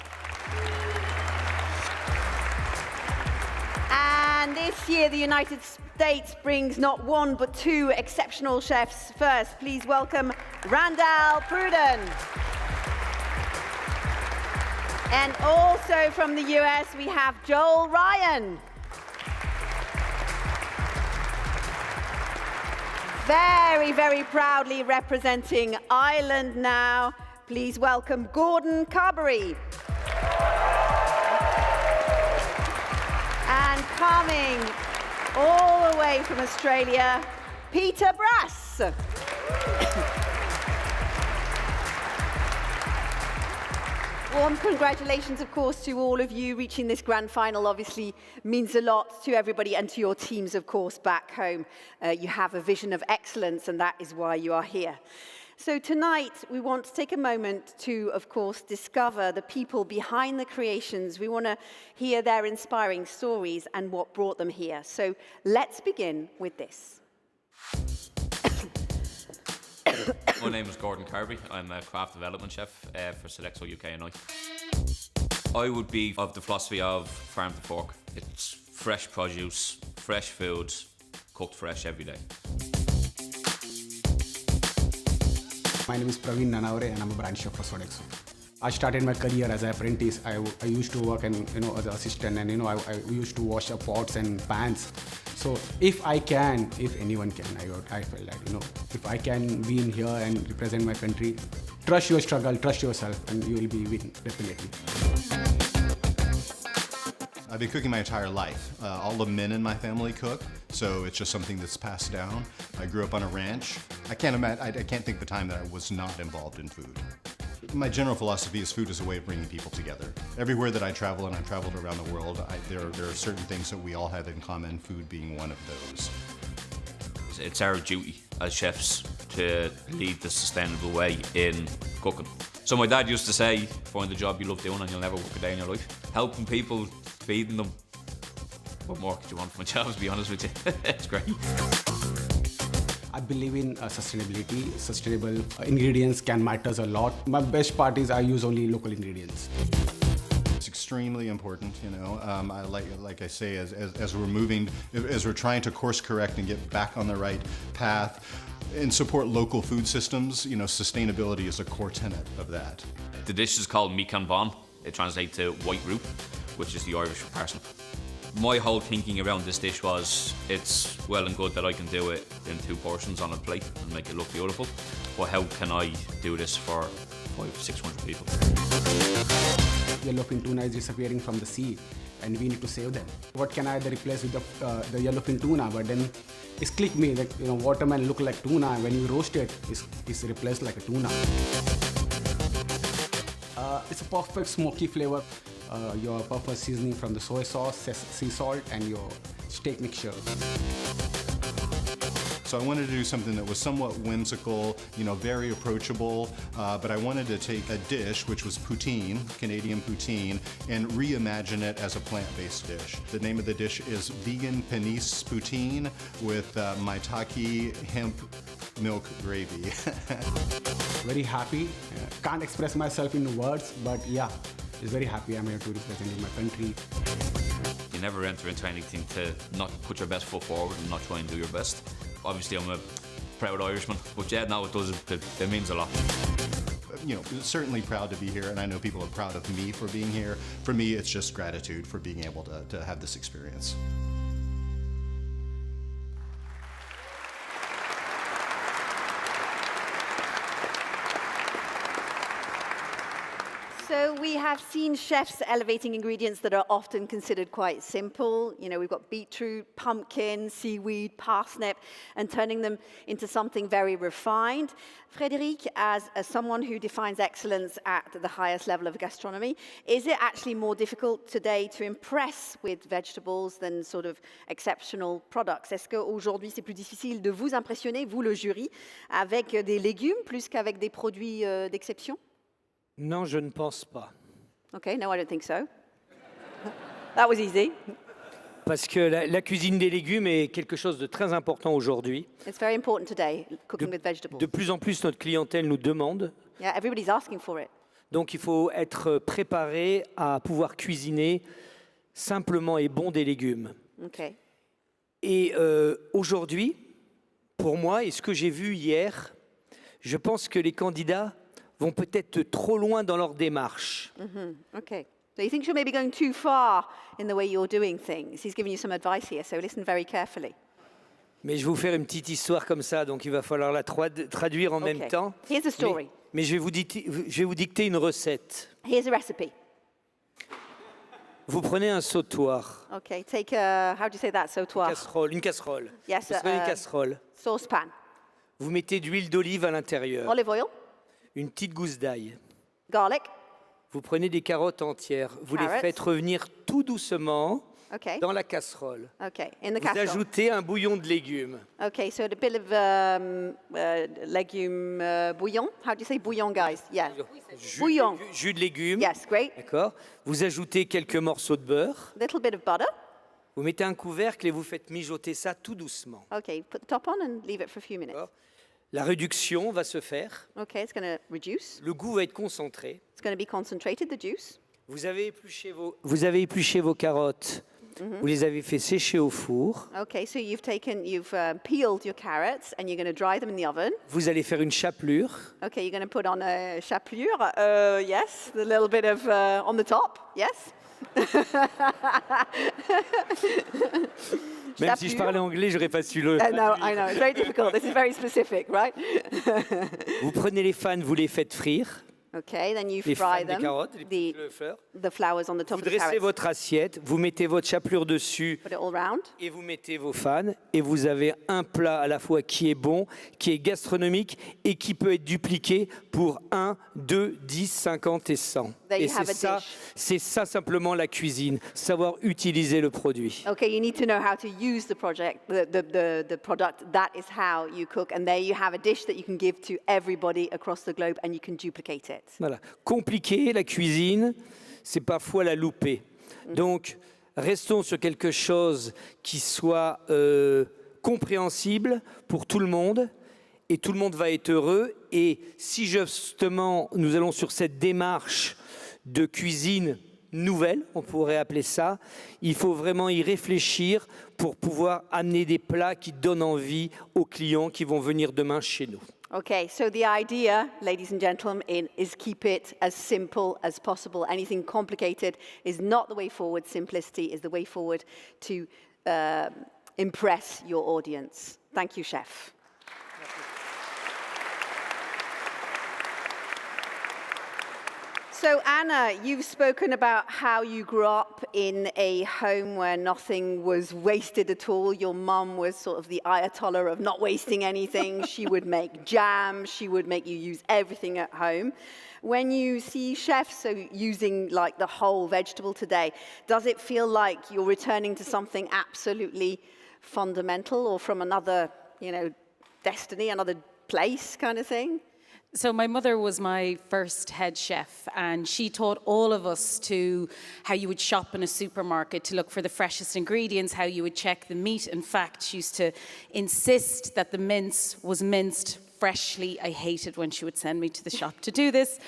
A: And this year, the United States brings not 1, but 2 exceptional chefs. First, please welcome Randall Pruden. And also from the US, we have Joel Ryan. Very, very proudly representing Ireland now, please welcome Gordon Carberry. And coming all the way from Australia, Peter Brass. Warm congratulations, of course, to all of you. Reaching this grand final obviously means a lot to everybody and to your teams, of course, back home. You have a vision of excellence, and that is why you are here. So tonight, we want to take a moment to, of course, discover the people behind the creations. We want to hear their inspiring stories and what brought them here. So let's begin with this.
O: My name is Gordon Carberry. I'm a craft development chef for Sedexo UK&I. I would be of the philosophy of farm to fork. It's fresh produce, fresh foods, cooked fresh every day.
P: My name is Praveen Nanawari and I'm a brand chef for Sodexo. I started my career as an apprentice. I used to work as an assistant, and I used to wash up pots and pans. So if anyone can, I feel like if I can be in here and represent my country, trust your struggle, trust yourself, and you will be winning, definitely.
Q: I've been cooking my entire life. All the men in my family cook, so it's just something that's passed down. I grew up on a ranch. I can't think of a time that I was not involved in food. My general philosophy is food is a way of bringing people together. Everywhere that I travel, and I've traveled around the world, there are certain things that we all have in common, food being one of those.
O: It's our duty as chefs to lead the sustainable way in cooking. So my dad used to say, find the job you love doing and you'll never work a day in your life. Helping people, feeding them. What more could you want from a job, to be honest with you? It's great.
P: I believe in sustainability. Sustainable ingredients can matter a lot. My best part is I use only local ingredients.
Q: It's extremely important, like I say, as we're trying to course correct and get back on the right path and support local food systems, sustainability is a core tenet of that.
O: The dish is called mi can bon. It translates to white roux. which is the Irish parsnip. My whole thinking around this dish was, it's well and good that I can do it in 2 portions on a plate and make it look beautiful, but how can I do this for 500-600 people?
P: Yellowfin tuna is disappearing from the sea, and we need to save them. What can I replace with the yellowfin tuna? But then it's clicked me that watermelon look like tuna. When you roast it, it's replaced like a tuna. It's a perfect smoky flavor. Your perfect seasoning from the soy sauce, sea salt, and your steak mixture.
Q: So I wanted to do something that was somewhat whimsical, very approachable, but I wanted to take a dish, which was poutine, Canadian poutine, and reimagine it as a plant-based dish. The name of the dish is vegan panisse poutine with maitake hemp milk gravy.
P: Very happy. Can't express myself in words, but yeah, it's very happy I'm here to represent my country.
O: You never enter into anything to not put your best foot forward and not try and do your best. Obviously, I'm a proud Irishman, but yeah, now it means a lot.
Q: Certainly proud to be here, and I know people are proud of me for being here. For me, it's just gratitude for being able to have this experience.
A: So we have seen chefs elevating ingredients that are often considered quite simple. We've got beetroot, pumpkin, seaweed, parsnip, and turning them into something very refined. Frédéric, as someone who defines excellence at the highest level of gastronomy, is it actually more difficult today to impress with vegetables than sort of exceptional products? Est-ce qu'aujourd'hui, c'est plus difficile de vous impressionner, vous le jury, avec des légumes plus qu'avec des produits d'exception?
N: Non, je ne pense pas.
A: Okay, no, I don't think so. That was easy.
N: Parce que la cuisine des légumes est quelque chose de très important aujourd'hui.
A: It's very important today, cooking with vegetables.
N: De plus en plus, notre clientèle nous demande.
A: Yeah, everybody's asking for it.
N: Donc, il faut être préparé à pouvoir cuisiner simplement et bon des légumes.
A: Okay.
N: Et aujourd'hui, pour moi, et ce que j'ai vu hier, je pense que les candidats vont peut-être trop loin dans leur démarche.
A: Okay. So you think you're maybe going too far in the way you're doing things. He's giving you some advice here, so listen very carefully.
N: Mais je vais vous faire une petite histoire comme ça, donc il va falloir la traduire en même temps.
A: Here's a story.
N: Mais je vais vous dicter une recette.
A: Here's a recipe.
N: Vous prenez un sautoir.
A: Okay, take a, how do you say that, sautoir?
N: Une casserole.
A: Yes,
N: vous prenez une casserole.
A: Saucepan.
N: Vous mettez d'huile d'olive à l'intérieur.
A: Olive oil.
N: Une petite gousse d'ail.
A: Garlic.
N: Vous prenez des carottes entières. Vous les faites revenir tout doucement dans la casserole.
A: Okay, in the
N: vous
A: casserole.
N: ajoutez un bouillon de légumes.
A: Okay, so a bit of legume bouillon. How do you say bouillon, guys? Yeah. Bouillon.
N: Jus de légumes.
A: Yes, great.
N: D'accord. Vous ajoutez quelques morceaux de beurre.
A: Little bit of butter.
N: Vous mettez un couvercle et vous faites mijoter ça tout doucement.
A: Okay, put the top on and leave it for a few minutes.
N: La réduction va se faire.
A: Okay, it's going to reduce.
N: Le goût va être concentré.
A: It's going to be concentrated, the juice.
N: Vous avez épluché vos carottes. Vous les avez fait sécher au four.
A: Okay, so you've peeled your carrots and you're going to dry them in the oven.
N: Vous allez faire une chapelure.
A: Okay, you're going to put on a chapelure. Yes, a little bit of on the top. Yes.
N: Même si je parlais anglais, j'aurais pas su le.
A: No, I know. It's very difficult. This is very specific, right?
N: Vous prenez les fans, vous les faites frire.
A: Okay, then you
N: les
A: fry
N: fans
A: them.
N: Des carottes,
A: the flowers on the top
N: vous
A: of the
N: dressez
A: carrots.
N: votre assiette, vous mettez votre chapelure dessus.
A: Put it all round.
N: Et vous mettez vos fans et vous avez un plat à la fois qui est bon, qui est gastronomique et qui peut être dupliqué pour 1, 2, 10, 50 et 100. Et c'est ça simplement la cuisine, savoir utiliser le produit.
A: Okay, you need to know how to use the product. That is how you cook, and there you have a dish that you can give to everybody across the globe, and you can duplicate it.
N: Voilà. Compliqué, la cuisine, c'est parfois la louper. Donc, restons sur quelque chose qui soit compréhensible pour tout le monde, et tout le monde va être heureux. Et si justement nous allons sur cette démarche de cuisine nouvelle, on pourrait appeler ça, il faut vraiment y réfléchir pour pouvoir amener des plats qui donnent envie aux clients qui vont venir demain chez nous.
A: Okay, so the idea, ladies and gentlemen, is keep it as simple as possible. Anything complicated is not the way forward. Simplicity is the way forward to impress your audience. Thank you, chef. So Anna, you've spoken about how you grew up in a home where nothing was wasted at all. Your mum was sort of the Ayatollah of not wasting anything. She would make jam. She would make you use everything at home. When you see chefs using like the whole vegetable today, does it feel like you're returning to something absolutely fundamental or from another, destiny, another place kind of thing?
L: So my mother was my first head chef, and she taught all of us to how you would shop in a supermarket to look for the freshest ingredients, how you would check the meat. In fact, she used to insist that the mince was minced freshly. I hated when she would send me to the shop to do this.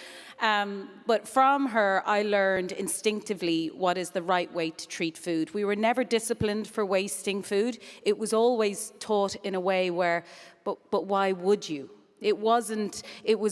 L: But from her, I learned instinctively what is the right way to treat food. We were never disciplined for wasting food. It was always taught in a way where, but why would you? It was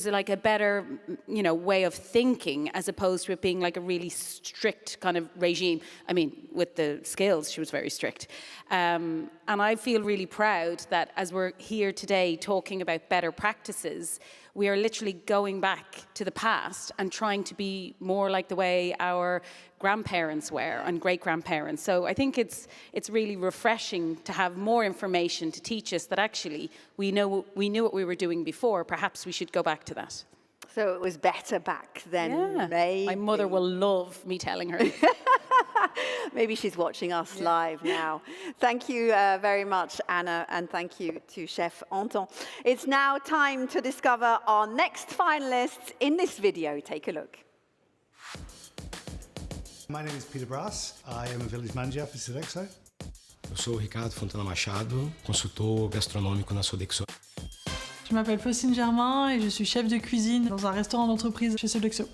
L: like a better, way of thinking as opposed to it being like a really strict kind of regime. I mean, with the skills, she was very strict. And I feel really proud that as we're here today talking about better practices, we are literally going back to the past and trying to be more like the way our grandparents were and great-grandparents. So I think it's really refreshing to have more information to teach us that actually we knew what we were doing before. Perhaps we should go back to that.
A: So it was better back then,
L: yeah.
A: maybe.
L: My mother will love me telling her.
A: Maybe she's watching us live now. Thank you very much, Anna, and thank you to Chef Anton. It's now time to discover our next finalists in this video. Take a look.
R: My name is Peter Brass. I am a village manager for Sedexo.
S: Eu sou o Ricardo Fontana Machado, consultor gastronômico na Sodexo.
T: Je m'appelle Faustine Germain et je suis chef de cuisine dans un restaurant d'entreprise chez Sodexo.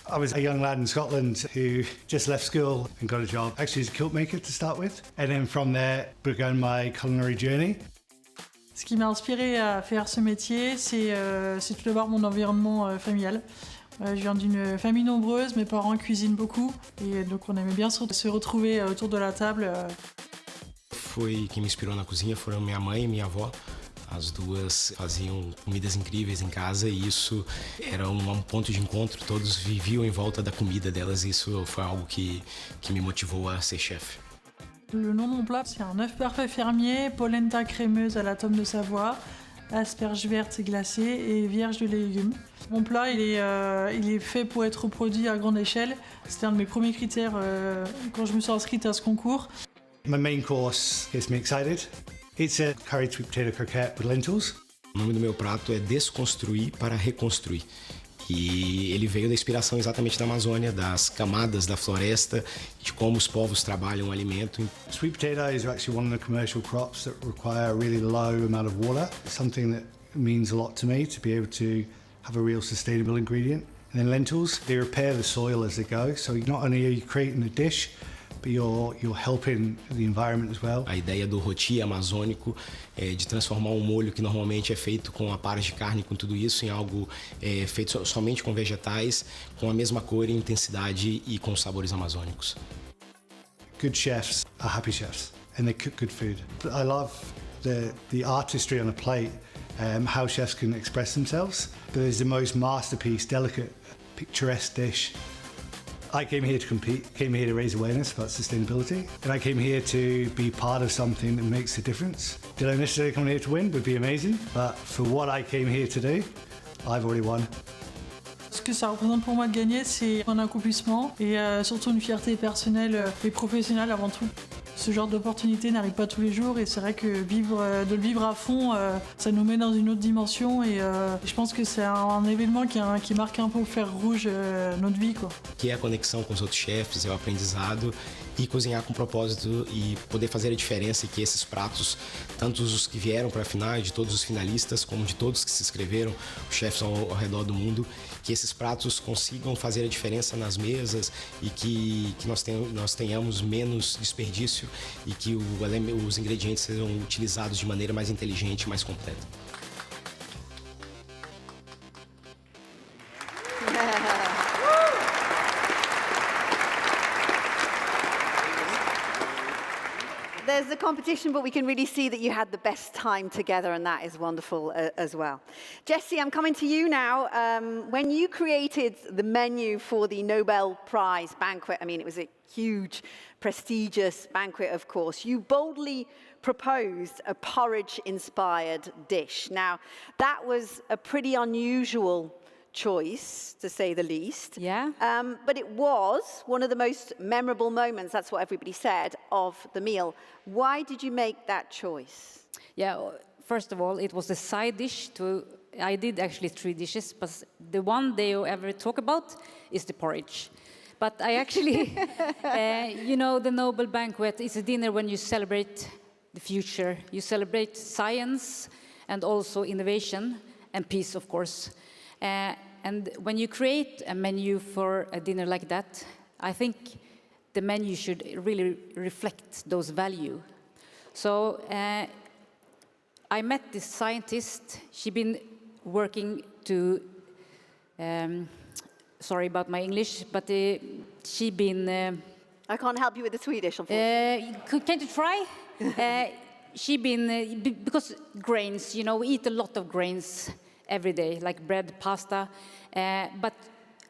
R: I was a young lad in Scotland who just left school and got a job actually as a quilt maker to start with, and then from there began my culinary journey.
T: Ce qui m'a inspiré à faire ce métier, c'est tout d'abord mon environnement familial. Je viens d'une famille nombreuse, mes parents cuisinent beaucoup et donc on aimait bien se retrouver autour de la table.
S: Quem me inspirou na cozinha foram minha mãe e minha avó. As duas faziam comidas incríveis em casa e isso era um ponto de encontro. Todos viviam em volta da comida delas e isso foi algo que me motivou a ser chefe.
T: Le nom de mon plat, c'est un œuf parfait fermier, polenta crémeuse à la tome de Savoie, asperges vertes glacées et vierge de légumes. Mon plat, il est fait pour être produit à grande échelle. C'était un de mes premiers critères quand je me suis inscrite à ce concours.
R: My main course gets me excited. It's a curry sweet potato croquette with lentils.
S: O nome do meu prato é Desconstruir para Reconstruir. E ele veio da inspiração exatamente da Amazônia, das camadas da floresta, de como os povos trabalham o alimento.
R: Sweet potatoes are actually one of the commercial crops that require a really low amount of water. It's something that means a lot to me to be able to have a real sustainable ingredient. And then lentils, they repair the soil as they go. So not only are you creating a dish, but you're helping the environment as well.
S: A ideia do rôti amazônico é de transformar um molho que normalmente é feito com aparas de carne, com tudo isso, em algo feito somente com vegetais, com a mesma cor e intensidade e com sabores amazônicos.
R: Good chefs are happy chefs, and they cook good food. I love the artistry on a plate, how chefs can express themselves. But there's the most masterpiece, delicate, picturesque dish. I came here to compete, came here to raise awareness about sustainability, and I came here to be part of something that makes a difference. Did I necessarily come here to win? Would be amazing, but for what I came here to do, I've already won.
T: Ce que ça représente pour moi de gagner, c'est un accomplissement et surtout une fierté personnelle et professionnelle avant tout. Ce genre d'opportunité n'arrive pas tous les jours et c'est vrai que de le vivre à fond, ça nous met dans une autre dimension et je pense que c'est un événement qui marque un peu au fer rouge notre vie, quoi.
S: Que é a conexão com os outros chefes, é o aprendizado e cozinhar com propósito e poder fazer a diferença e que esses pratos, tanto os que vieram para a final, de todos os finalistas, como de todos que se inscreveram, os chefes ao redor do mundo, que esses pratos consigam fazer a diferença nas mesas e que nós tenhamos menos desperdício e que os ingredientes sejam utilizados de maneira mais inteligente e mais completa.
A: there's a competition, but we can really see that you had the best time together, and that is wonderful as well. Jessie, I'm coming to you now. When you created the menu for the Nobel Prize banquet, I mean, it was a huge, prestigious banquet, of course, you boldly proposed a porridge-inspired dish. Now, that was a pretty unusual choice, to say the least.
U: Yeah.
A: But it was one of the most memorable moments, that's what everybody said, of the meal. Why did you make that choice?
U: Yeah, first of all, it was a side dish to, I did actually 3 dishes, but the one they ever talk about is the porridge. But I actually, you know, the Nobel banquet is a dinner when you celebrate the future. You celebrate science and also innovation and peace, of course. And when you create a menu for a dinner like that, I think the menu should really reflect those values. So I met this scientist. She'd been working to, sorry about my English, but she'd been...
A: I can't help you with the Swedish, unfortunately.
U: Can't you try? She'd been, because grains, you know, we eat a lot of grains every day, like bread, pasta, but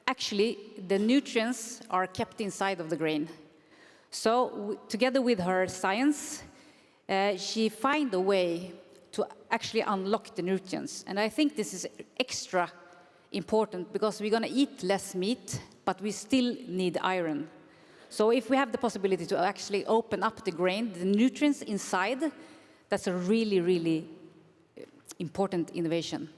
U: actually the nutrients are kept inside of the grain. So together with her science, she found a way to actually unlock the nutrients. And I think this is extra important because we're going to eat less meat, but we still need iron. So if we have the possibility to actually open up the grain, the nutrients inside, that's a really, really important innovation.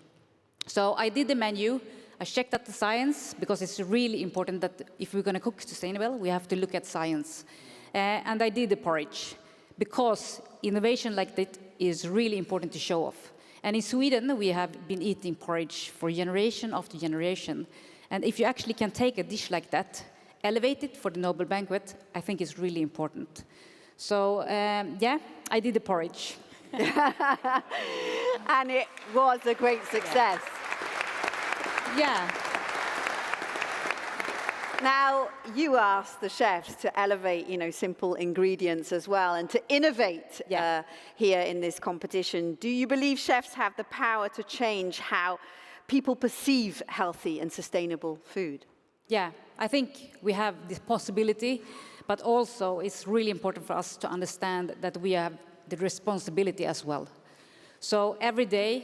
U: So I did the menu, I checked out the science, because it's really important that if we're going to cook sustainable, we have to look at science. And I did the porridge, because innovation like that is really important to show off. And in Sweden, we have been eating porridge for generation after generation. And if you actually can take a dish like that, elevate it for the Nobel banquet, I think it's really important. So, yeah, I did the porridge.
A: And it was a great success.
U: Yeah.
A: Now, you asked the chefs to elevate, you know, simple ingredients as well and to innovate here in this competition. Do you believe chefs have the power to change how people perceive healthy and sustainable food?
U: Yeah, I think we have this possibility, but also it's really important for us to understand that we have the responsibility as well. So every day,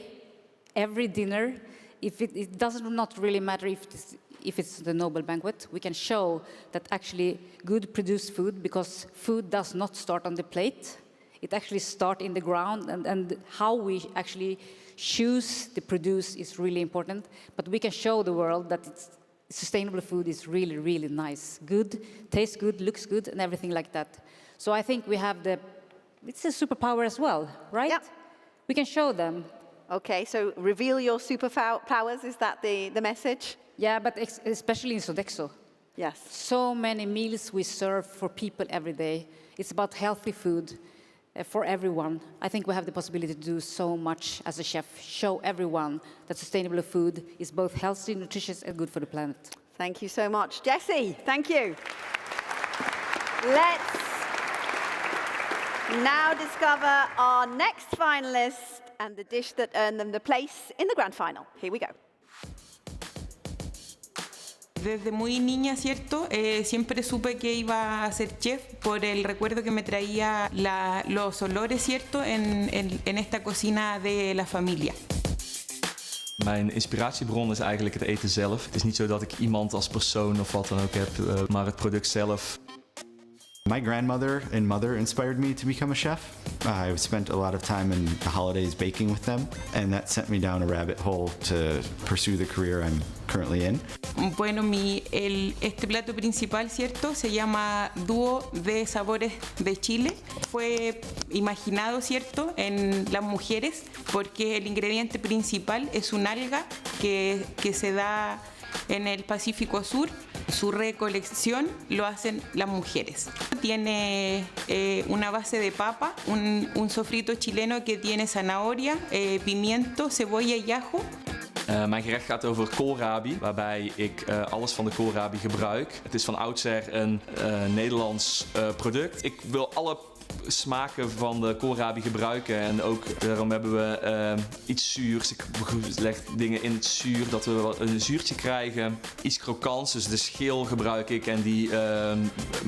U: every dinner, it does not really matter if it's the Nobel banquet, we can show that actually good produced food, because food does not start on the plate, it actually starts in the ground, and how we actually choose to produce is really important, but we can show the world that sustainable food is really, really nice, good, tastes good, looks good, and everything like that. So I think we have it's a superpower as well, right?
A: Yep.
U: We can show them.
A: Okay, so reveal your superpowers, is that the message?
U: Yeah, but especially in Sodexo.
A: Yes.
U: So many meals we serve for people every day. It's about healthy food for everyone. I think we have the possibility to do so much as a chef, show everyone that sustainable food is both healthy, nutritious, and good for the planet.
A: Thank you so much. Jessie, thank you. Let's now discover our next finalist and the dish that earned them the place in the grand final. Here we go.
V: Desde muy niña, ¿cierto? Siempre supe que iba a ser chef por el recuerdo que me traía los olores, ¿cierto? En esta cocina de la familia.
W: Mijn inspiratiebron is eigenlijk het eten zelf. Het is niet zo dat ik iemand als persoon of wat dan ook heb, maar het product zelf.
X: My grandmother and mother inspired me to become a chef. I've spent a lot of time in the holidays baking with them, and that sent me down a rabbit hole to pursue the career I'm currently in.
V: Bueno, este plato principal, ¿cierto? Se llama Dúo de Sabores de Chile. Fue imaginado, ¿cierto?, en las mujeres, porque el ingrediente principal es un alga que se da en el Pacífico Sur. Su recolección lo hacen las mujeres. Tiene una base de papa, un sofrito chileno que tiene zanahoria, pimiento, cebolla y ajo.
W: Mijn gerecht gaat over koolrabi, waarbij ik alles van de koolrabi gebruik. Het is van oudsher een Nederlands product. Ik wil alle smaken van de koolrabi gebruiken. En ook daarom hebben we iets zuurs. Ik leg dingen in het zuur, dat we een zuurtje krijgen. Iets krokants, dus de schil gebruik ik en die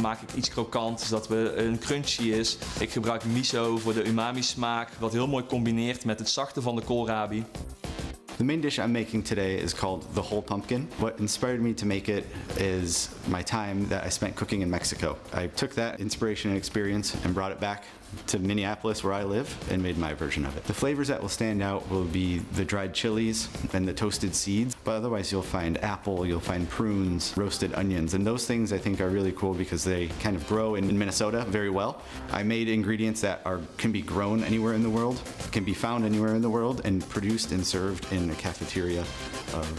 W: maak ik iets krokant, zodat we een crunchy is. Ik gebruik miso voor de umami smaak, wat heel mooi combineert met het zachte van de koolrabi.
X: The main dish I'm making today is called the whole pumpkin. What inspired me to make it is my time that I spent cooking in Mexico. I took that inspiration and experience and brought it back to Minneapolis where I live and made my version of it. The flavors that will stand out will be the dried chilies and the toasted seeds, but otherwise you'll find apple, you'll find prunes, roasted onions, and those things I think are really cool because they kind of grow in Minnesota very well. I made ingredients that can be grown anywhere in the world, can be found anywhere in the world, and produced and served in a cafeteria of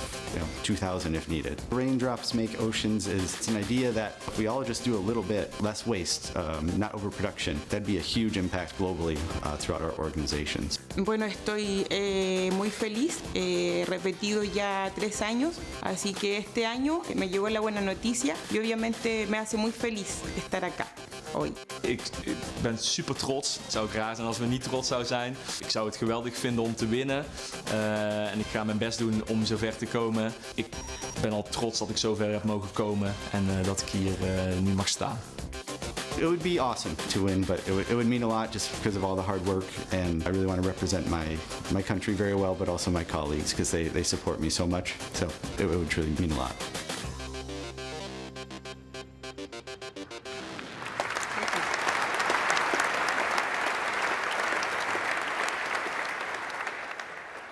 X: 2,000 if needed. Raindrops make oceans it's an idea that if we all just do a little bit, less waste, not overproduction, that'd be a huge impact globally throughout our organizations.
V: Bueno, estoy muy feliz, repetido ya 3 años, así que este año me llegó la buena noticia y obviamente me hace muy feliz estar acá hoy.
W: Ik ben super trots. Het zou ook raar zijn als we niet trots zouden zijn. Ik zou het geweldig vinden om te winnen. En ik ga mijn best doen om zover te komen. Ik ben al trots dat ik zover heb mogen komen en dat ik hier nu mag staan.
X: It would be awesome to win, but it would mean a lot just because of all the hard work, and I really want to represent my country very well, but also my colleagues because they support me so much. So it would truly mean a lot.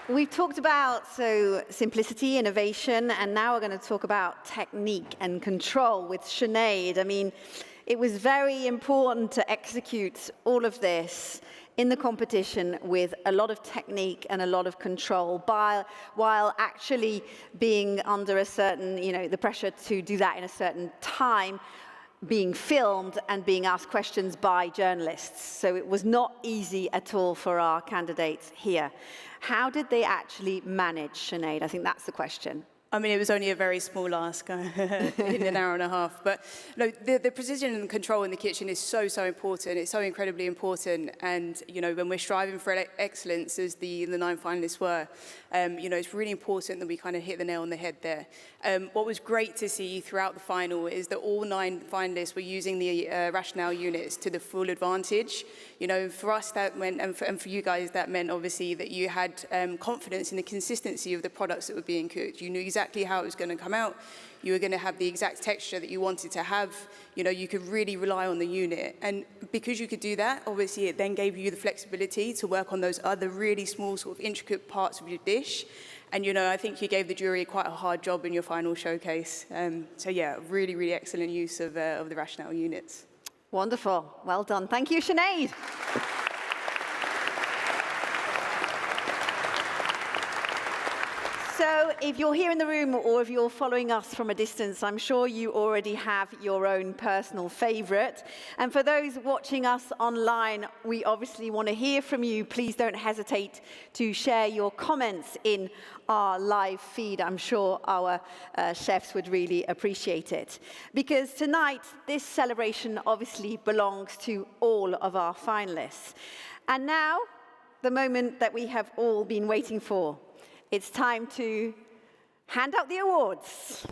A: We've talked about simplicity, innovation, and now we're going to talk about technique and control with Sinead. I mean, it was very important to execute all of this in the competition with a lot of technique and a lot of control while actually being under a certain, the pressure to do that in a certain time, being filmed and being asked questions by journalists. So it was not easy at all for our candidates here. How did they actually manage, Sinead? I think that's the question.
B: I mean, it was only a very small ask in an hour and a half. But no, the precision and control in the kitchen is so important. It's so incredibly important. And, when we're striving for excellence, as the 9 finalists were, it's really important that we kind of hit the nail on the head there. What was great to see throughout the final is that all 9 finalists were using the rationale units to the full advantage. For us that meant, and for you guys, that meant obviously that you had confidence in the consistency of the products that were being cooked. You knew exactly how it was going to come out. You were going to have the exact texture that you wanted to have. You could really rely on the unit. And because you could do that, obviously it then gave you the flexibility to work on those other really small sort of intricate parts of your dish. And, I think you gave the jury quite a hard job in your final showcase. So yeah, really, really excellent use of the rationale units.
A: Wonderful. Well done. Thank you, Sinead. So if you're here in the room or if you're following us from a distance, I'm sure you already have your own personal favorite. And for those watching us online, we obviously want to hear from you. Please don't hesitate to share your comments in our live feed. I'm sure our chefs would really appreciate it. Because tonight, this celebration obviously belongs to all of our finalists. And now, the moment that we have all been waiting for. It's time to hand out the awards.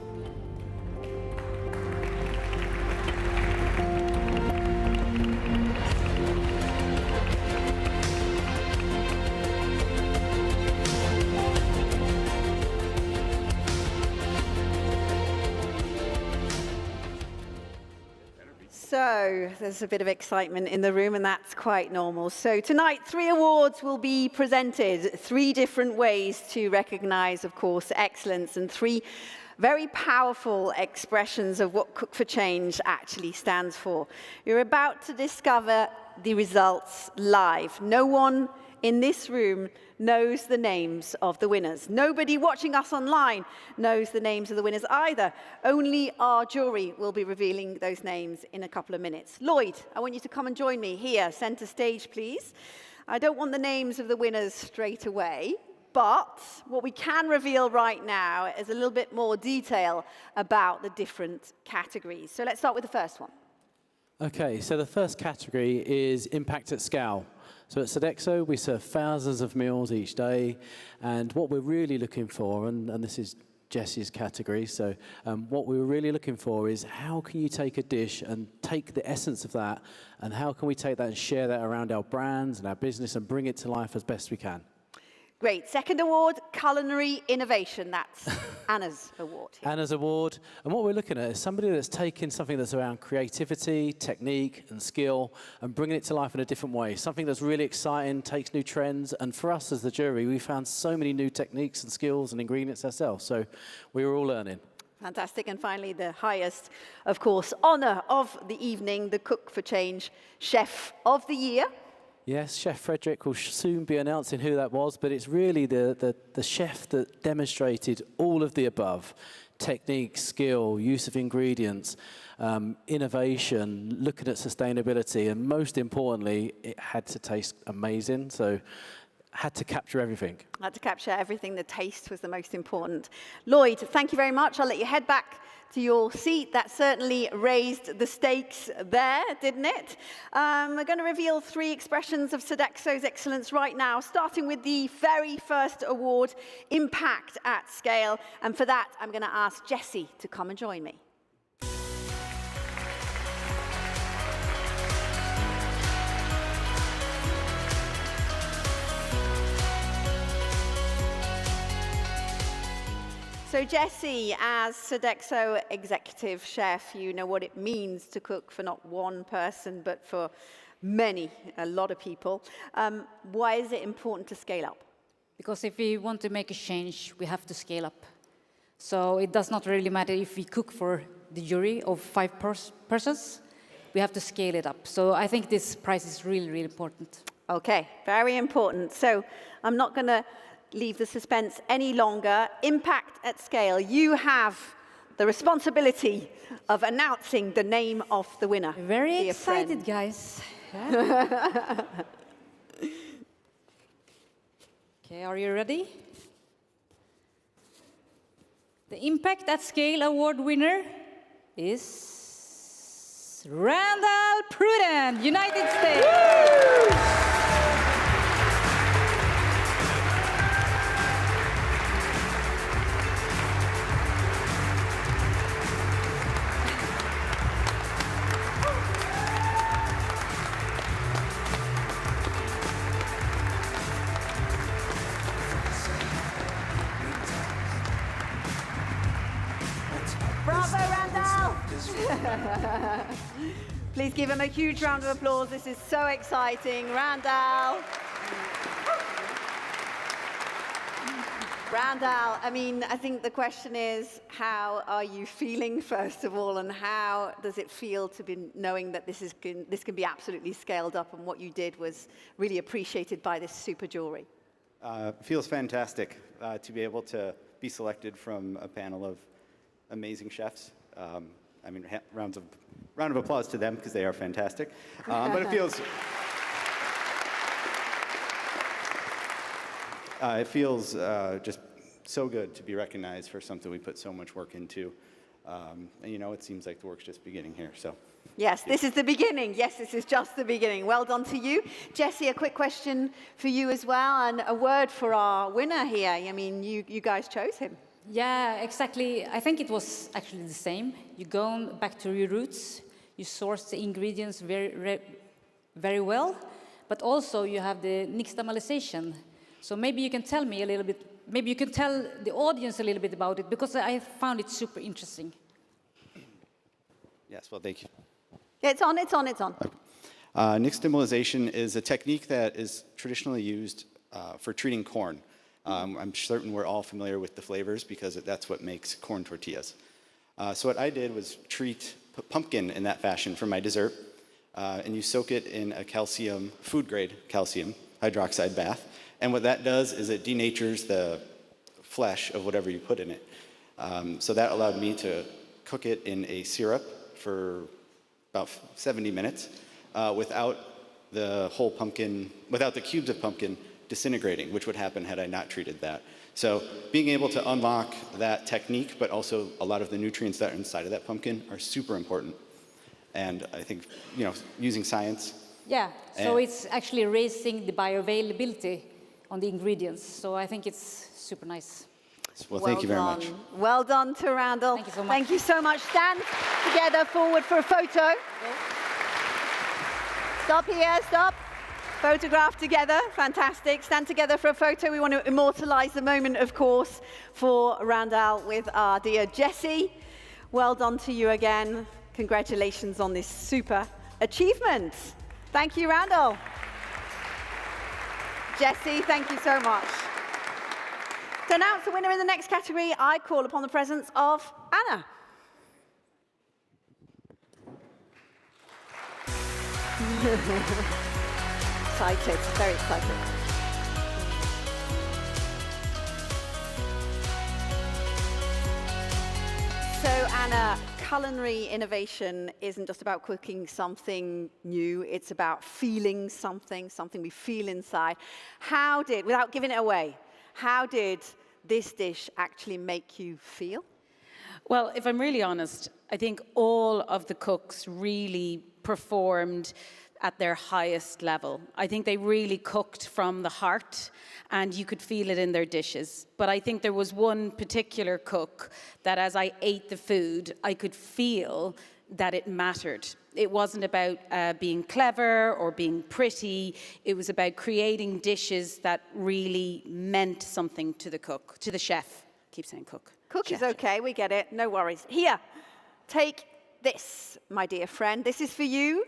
A: So there's a bit of excitement in the room, and that's quite normal. So tonight, 3 awards will be presented, 3 different ways to recognize, of course, excellence, and 3 very powerful expressions of what Cook for Change actually stands for. You're about to discover the results live. No one in this room knows the names of the winners. Nobody watching us online knows the names of the winners either. Only our jury will be revealing those names in a couple of minutes. Lloyd, I want you to come and join me here, center stage, please. I don't want the names of the winners straight away, but what we can reveal right now is a little bit more detail about the different categories. So let's start with the first one.
J: Okay, so the first category is impact at scale. So at Sedexo, we serve thousands of meals each day, and what we're really looking for, and this is Jesse's category, so what we're really looking for is how can you take a dish and take the essence of that, and how can we take that and share that around our brands and our business and bring it to life as best we can.
A: Great. Second award, Culinary Innovation. That's Anna's award.
J: Anna's award. And what we're looking at is somebody that's taken something that's around creativity, technique, and skill, and bringing it to life in a different way. Something that's really exciting, takes new trends. And for us as the jury, we found so many new techniques and skills and ingredients ourselves. So we were all learning.
A: Fantastic. And finally, the highest, of course, honor of the evening, the Cook for Change Chef of the Year.
J: Yes, Chef Frederick will soon be announcing who that was, but it's really the chef that demonstrated all of the above. Technique, skill, use of ingredients, innovation, looking at sustainability, and most importantly, it had to taste amazing, so had to capture everything.
A: Had to capture everything. The taste was the most important. Lloyd, thank you very much. I'll let you head back to your seat. That certainly raised the stakes there, didn't it? We're going to reveal 3 expressions of Sedexo's excellence right now, starting with the very first award, Impact at Scale. And for that, I'm going to ask Jesse to come and join me. So Jesse, as Sedexo executive chef, you know what it means to cook for not one person, but for many, a lot of people. Why is it important to scale up?
M: Because if we want to make a change, we have to scale up. So it does not really matter if we cook for the jury of 5 persons, we have to scale it up. So I think this prize is really, really important.
A: Okay, very important. So I'm not going to leave the suspense any longer. Impact at scale. You have the responsibility of announcing the name of the winner.
M: Very excited, guys. Okay, are you ready? The Impact at Scale Award winner is Randall Prudent, United States.
A: Bravo, Randall! Please give him a huge round of applause. This is so exciting. Randall. Randall, I mean, I think the question is, how are you feeling, first of all, and how does it feel to be knowing that this can be absolutely scaled up, and what you did was really appreciated by this super jewelry?
C: Feels fantastic to be able to be selected from a panel of amazing chefs. I mean, round of applause to them because they are fantastic. But it feels just so good to be recognized for something we put so much work into. And you know, it seems like the work's just beginning here. So.
A: Yes, this is the beginning. Yes, this is just the beginning. Well done to you. Jesse, a quick question for you as well, and a word for our winner here. I mean, you guys chose him.
M: Yeah, exactly. I think it was actually the same. You go back to your roots, you source the ingredients very well, but also you have the nixtamalization. So maybe you can tell me a little bit, maybe you can tell the audience a little bit about it, because I found it super interesting.
C: Yes, well, thank you.
A: It's on.
C: Nixtamalization is a technique that is traditionally used for treating corn. I'm certain we're all familiar with the flavors because that's what makes corn tortillas. So what I did was treat pumpkin in that fashion for my dessert, and you soak it in a calcium, food-grade calcium hydroxide bath. And what that does is it denatures the flesh of whatever you put in it. So that allowed me to cook it in a syrup for about 70 minutes without the whole pumpkin, without the cubes of pumpkin disintegrating, which would happen had I not treated that. So being able to unlock that technique, but also a lot of the nutrients that are inside of that pumpkin are super important. And I think, using science.
U: Yeah, so
C: And-
U: it's actually raising the bioavailability on the ingredients. So I think it's super nice.
C: Well, thank you very much.
A: Well done to Randall.
U: Thank you so much.
A: Thank you so much. Stand together forward for a photo. Stop here, stop. Photograph together, fantastic. Stand together for a photo. We want to immortalize the moment, of course, for Randall with our dear Jessie. Well done to you again. Congratulations on this super achievement. Thank you, Randall. Jessie, thank you so much. To announce the winner in the next category, I call upon the presence of Anna. Excited, very excited. So Anna, culinary innovation isn't just about cooking something new, it's about feeling something we feel inside. Without giving it away, how did this dish actually make you feel?
L: Well, if I'm really honest, I think all of the cooks really performed at their highest level. I think they really cooked from the heart, and you could feel it in their dishes. But I think there was one particular cook that as I ate the food, I could feel that it mattered. It wasn't about being clever or being pretty. It was about creating dishes that really meant something to the cook, to the chef. Keep saying cook.
A: Cook
L: Chef.
A: is okay, we get it, no worries. Here, take this, my dear friend. This is for you.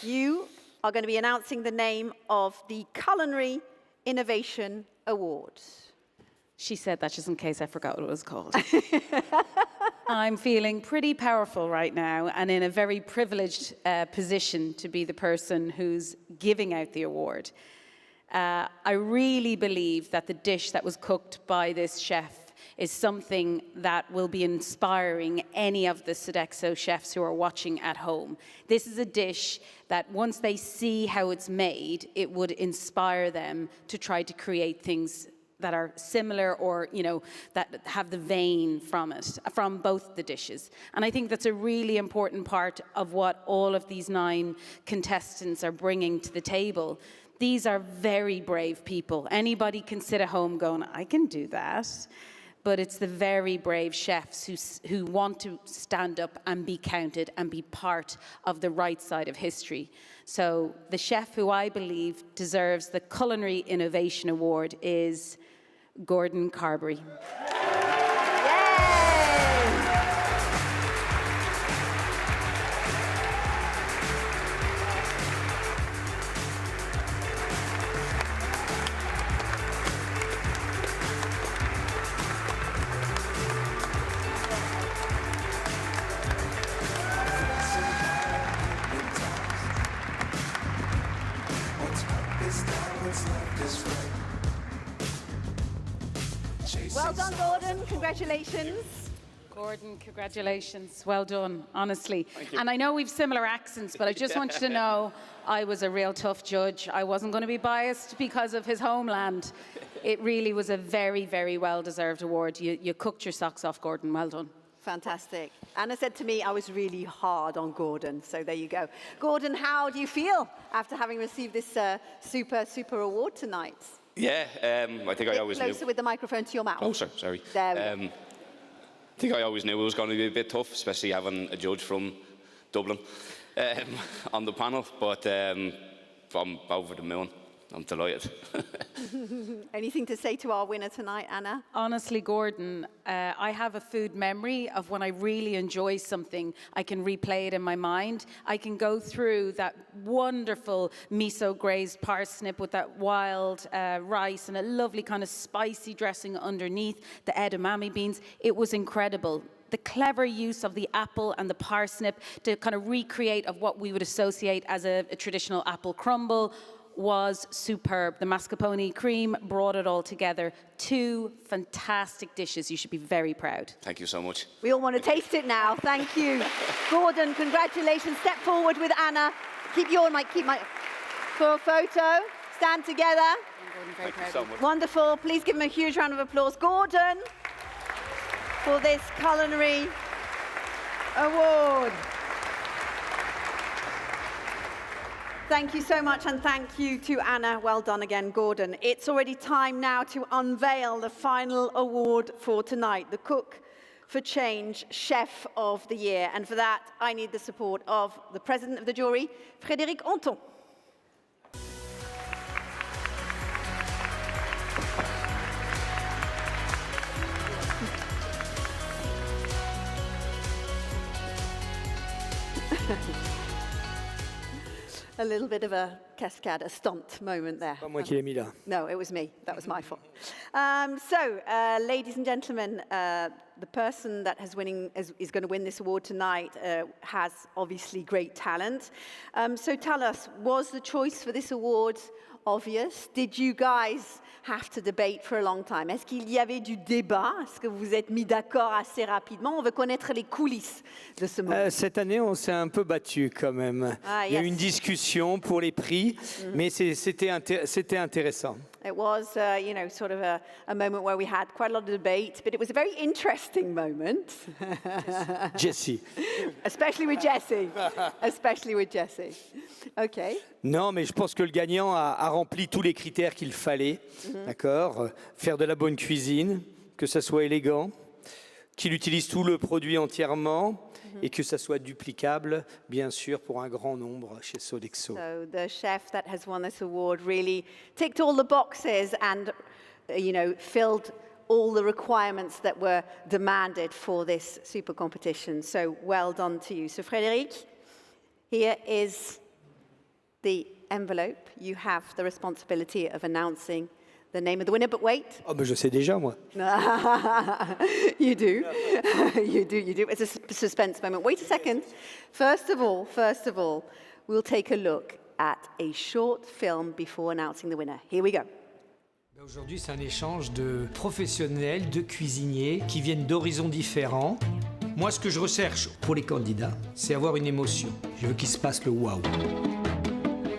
A: You are going to be announcing the name of the Culinary Innovation Award.
L: She said that just in case I forgot what it was called. I'm feeling pretty powerful right now and in a very privileged position to be the person who's giving out the award. I really believe that the dish that was cooked by this chef is something that will be inspiring any of the Sedexo chefs who are watching at home. This is a dish that once they see how it's made, it would inspire them to try to create things that are similar or, that have the vein from it, from both the dishes. And I think that's a really important part of what all of these 9 contestants are bringing to the table. These are very brave people. Anybody can sit at home going, I can do that. But it's the very brave chefs who want to stand up and be counted and be part of the right side of history. So the chef who I believe deserves the Culinary Innovation Award is Gordon Carberry.
A: Well done, Gordon. Congratulations.
L: Gordon, congratulations. Well done, honestly. And I know we've similar accents, but I just want you to know I was a real tough judge. I wasn't going to be biased because of his homeland. It really was a very, very well-deserved award. You cooked your socks off, Gordon. Well done.
A: Fantastic. Anna said to me I was really hard on Gordon, so there you go. Gordon, how do you feel after having received this super award tonight?
E: Yeah, I think I always knew.
A: Closer with the microphone to your mouth.
E: Closer, sorry.
A: There we go.
E: I think I always knew it was going to be a bit tough, especially having a judge from Dublin on the panel, but I'm over the moon. I'm delighted.
A: Anything to say to our winner tonight, Anna?
L: Honestly, Gordon, I have a food memory of when I really enjoy something, I can replay it in my mind. I can go through that wonderful miso grazed parsnip with that wild rice and a lovely kind of spicy dressing underneath, the edamame beans. It was incredible. The clever use of the apple and the parsnip to kind of recreate of what we would associate as a traditional apple crumble was superb. The mascarpone cream brought it all together. 2 fantastic dishes. You should be very proud.
E: Thank you so much.
A: We all want to taste it now. Thank you. Gordon, congratulations. Step forward with Anna. Keep your mic, for a photo. Stand together.
E: Thank you so much.
A: Wonderful. Please give him a huge round of applause. Gordon, for this Culinary Award. Thank you so much, and thank you to Anna. Well done again, Gordon. It's already time now to unveil the final award for tonight, the Cook for Change Chef of the Year. And for that, I need the support of the President of the Jury, Frédéric Anton. A little bit of a cascade, a stunt moment there.
N: Pas moi qui l'ai mis là.
A: No, it was me. That was my fault. Ladies and gentlemen, the person that is going to win this award tonight has obviously great talent. So tell us, was the choice for this award obvious? Did you guys have to debate for a long time? Est-ce qu'il y avait du débat? Est-ce que vous vous êtes mis d'accord assez rapidement? On veut connaître les coulisses de ce moment.
N: Cette année, on s'est un peu battu quand même. Il y a eu une discussion pour les prix, mais c'était intéressant.
A: It was, sort of a moment where we had quite a lot of debate, but it was a very interesting moment.
N: Jessie.
A: Especially with Jessie. Especially with Jessie. OK.
N: Non, mais je pense que le gagnant a rempli tous les critères qu'il fallait. D'accord. Faire de la bonne cuisine, que ça soit élégant, qu'il utilise tout le produit entièrement. Et que ça soit duplicable, bien sûr, pour un grand nombre chez Sodexo.
A: So the chef that has won this award really ticked all the boxes and, filled all the requirements that were demanded for this super competition. So well done to you. So Frédéric, here is the envelope. You have the responsibility of announcing the name of the winner, but wait.
N: Oh, ben je sais déjà, moi.
A: You do. You do. It's a suspense moment. Wait a second. First of all, we'll take a look at a short film before announcing the winner. Here we go.
K: Aujourd'hui, c'est un échange de professionnels, de cuisiniers qui viennent d'horizons différents. Moi, ce que je recherche pour les candidats, c'est avoir une émotion. Je veux qu'il se passe le waouh.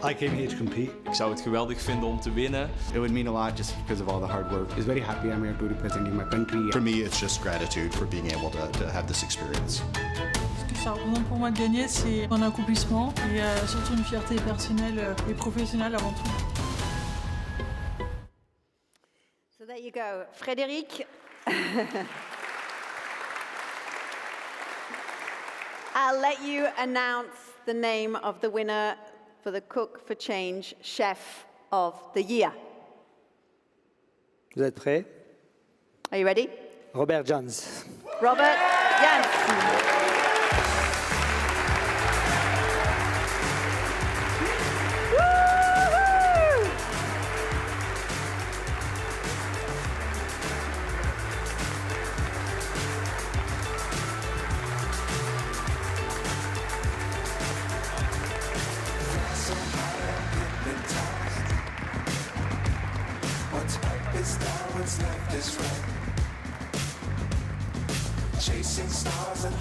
R: I came here to compete.
W: Ik zou het geweldig vinden om te winnen.
X: It would mean a lot just because of all the hard work.
P: I'm very happy I'm here to representing my country.
Q: For me, it's just gratitude for being able to have this experience.
T: Ce que ça représente pour moi de gagner, c'est un accomplissement et surtout une fierté personnelle et professionnelle avant tout.
A: So there you go. Frédéric. I'll let you announce the name of the winner for the Cook for Change Chef of the Year.
N: Vous êtes prêts?
A: Are you ready?
N: Robert Jans.
A: Robert Jans.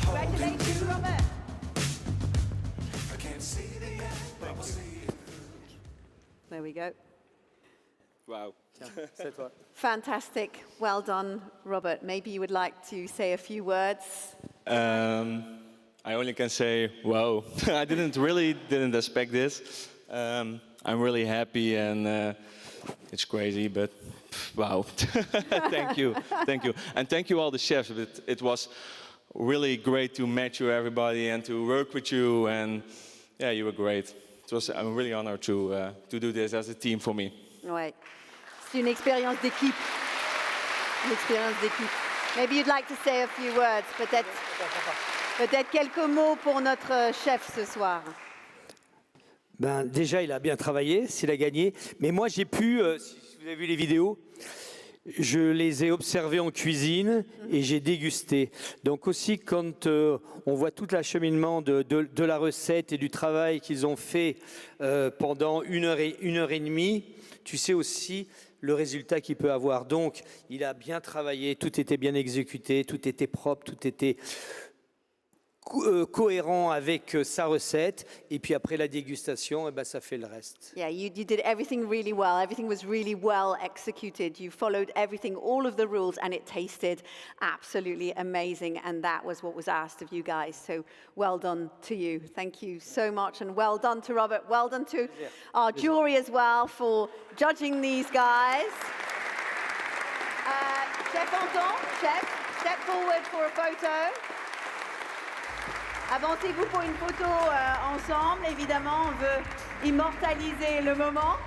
A: Congratulations, Robert. There we go.
W: Wow.
N: C'est toi.
A: Fantastic. Well done, Robert. Maybe you would like to say a few words.
W: I only can say, wow. I didn't expect this. I'm really happy and it's crazy, but wow. Thank you. And thank you all the chefs. It was really great to meet you, everybody, and to work with you. And yeah, you were great. It was a really honor to do this as a team for me.
A: Ouais. C'est une expérience d'équipe. Une expérience d'équipe. Maybe you'd like to say a few words. Peut-être quelques mots pour notre chef ce soir.
N: Ben, déjà, il a bien travaillé, s'il a gagné. Mais moi, j'ai pu, si vous avez vu les vidéos, je les ai observés en cuisine et j'ai dégusté. Donc aussi, quand on voit tout l'acheminement de la recette et du travail qu'ils ont fait pendant une heure et demie, tu sais aussi le résultat qu'il peut avoir. Donc, il a bien travaillé, tout était bien exécuté, tout était propre, tout était cohérent avec sa recette. Et puis après la dégustation, eh ben, ça fait le reste.
A: Yeah, you did everything really well. Everything was really well executed. You followed everything, all of the rules, and it tasted absolutely amazing. And that was what was asked of you guys. So well done to you. Thank you so much. And well done to Robert. Well done to our jury as well for judging these guys. Chef Anton, chef, step forward for a photo. Avancez-vous pour une photo ensemble. Évidemment, on veut immortaliser le moment,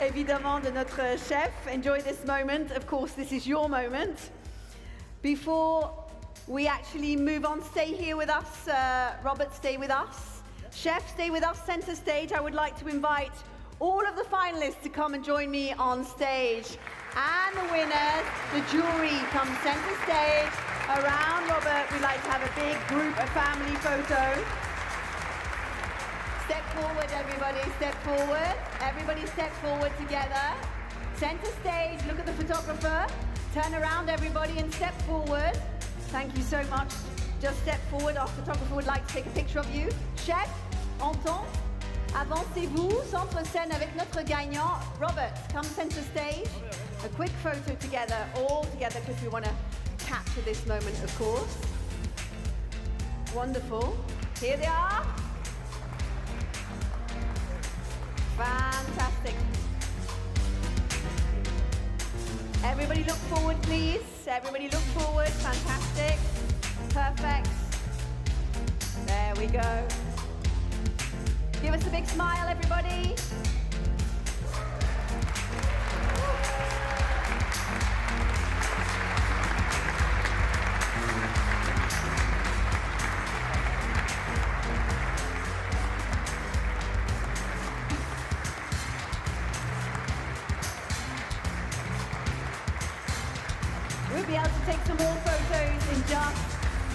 A: évidemment, de notre chef. Enjoy this moment. Of course, this is your moment. Before we actually move on, stay here with us. Robert, stay with us. Chef, stay with us, center stage. I would like to invite all of the finalists to come and join me on stage. And the winners, the jury, come center stage. Around Robert, we'd like to have a big group, a family photo. Step forward, everybody, step forward. Everybody step forward together. Center stage, look at the photographer. Turn around, everybody, and step forward. Thank you so much. Just step forward. Our photographer would like to take a picture of you. Chef, Anton, avancez-vous, centre-scène avec notre gagnant. Robert, come center stage. A quick photo together, all together, because we want to capture this moment, of course. Wonderful. Here they are. Fantastic. Everybody look forward, please. Everybody look forward. Fantastic. Perfect. There we go. Give us a big smile, everybody. We'll be able to take some more photos in just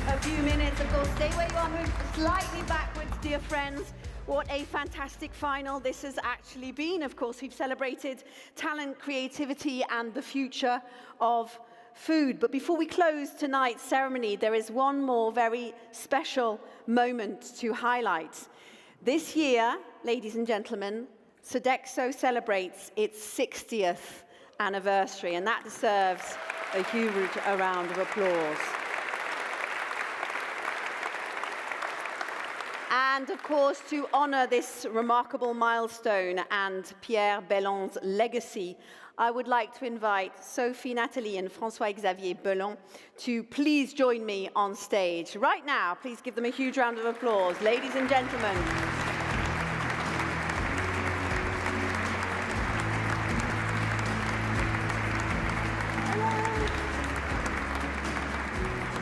A: a few minutes. Of course, stay where you are, move slightly backwards, dear friends. What a fantastic final this has actually been. Of course, we've celebrated talent, creativity, and the future of food. But before we close tonight's ceremony, there is one more very special moment to highlight. This year, ladies and gentlemen, Sodexo celebrates its 60th anniversary, and that deserves a huge round of applause. And of course, to honor this remarkable milestone and Pierre Bellon's legacy, I would like to invite Sophie Nathalie and François-Xavier Bellon to please join me on stage. Right now, please give them a huge round of applause. Ladies and gentlemen.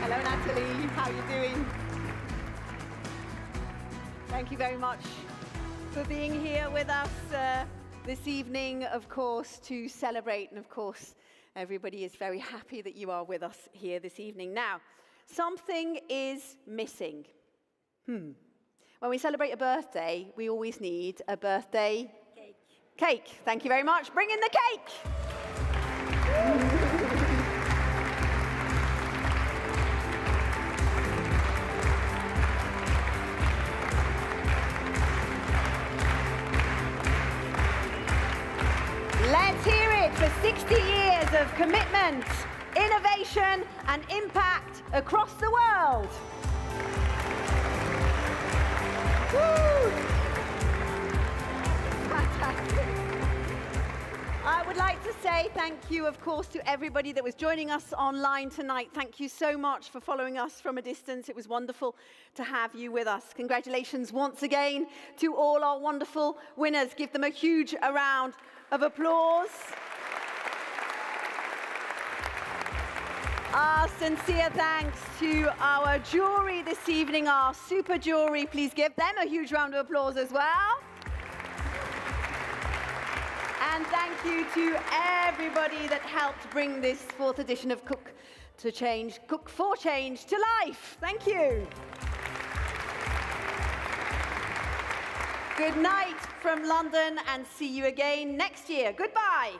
A: Hello, Natalie. How are you doing? Thank you very much for being here with us this evening, of course, to celebrate. And of course, everybody is very happy that you are with us here this evening. Now, something is missing. When we celebrate a birthday, we always need a birthday cake. Thank you very much. Bring in the cake. Let's hear it for 60 years of commitment, innovation, and impact across the world. Woo! Fantastic. I would like to say thank you, of course, to everybody that was joining us online tonight. Thank you so much for following us from a distance. It was wonderful to have you with us. Congratulations once again to all our wonderful winners. Give them a huge round of applause. Our sincere thanks to our jury this evening, our super jury. Please give them a huge round of applause as well. And thank you to everybody that helped bring this 4th edition of Cook for Change to life. Thank you. Good night from London, and see you again next year. Goodbye.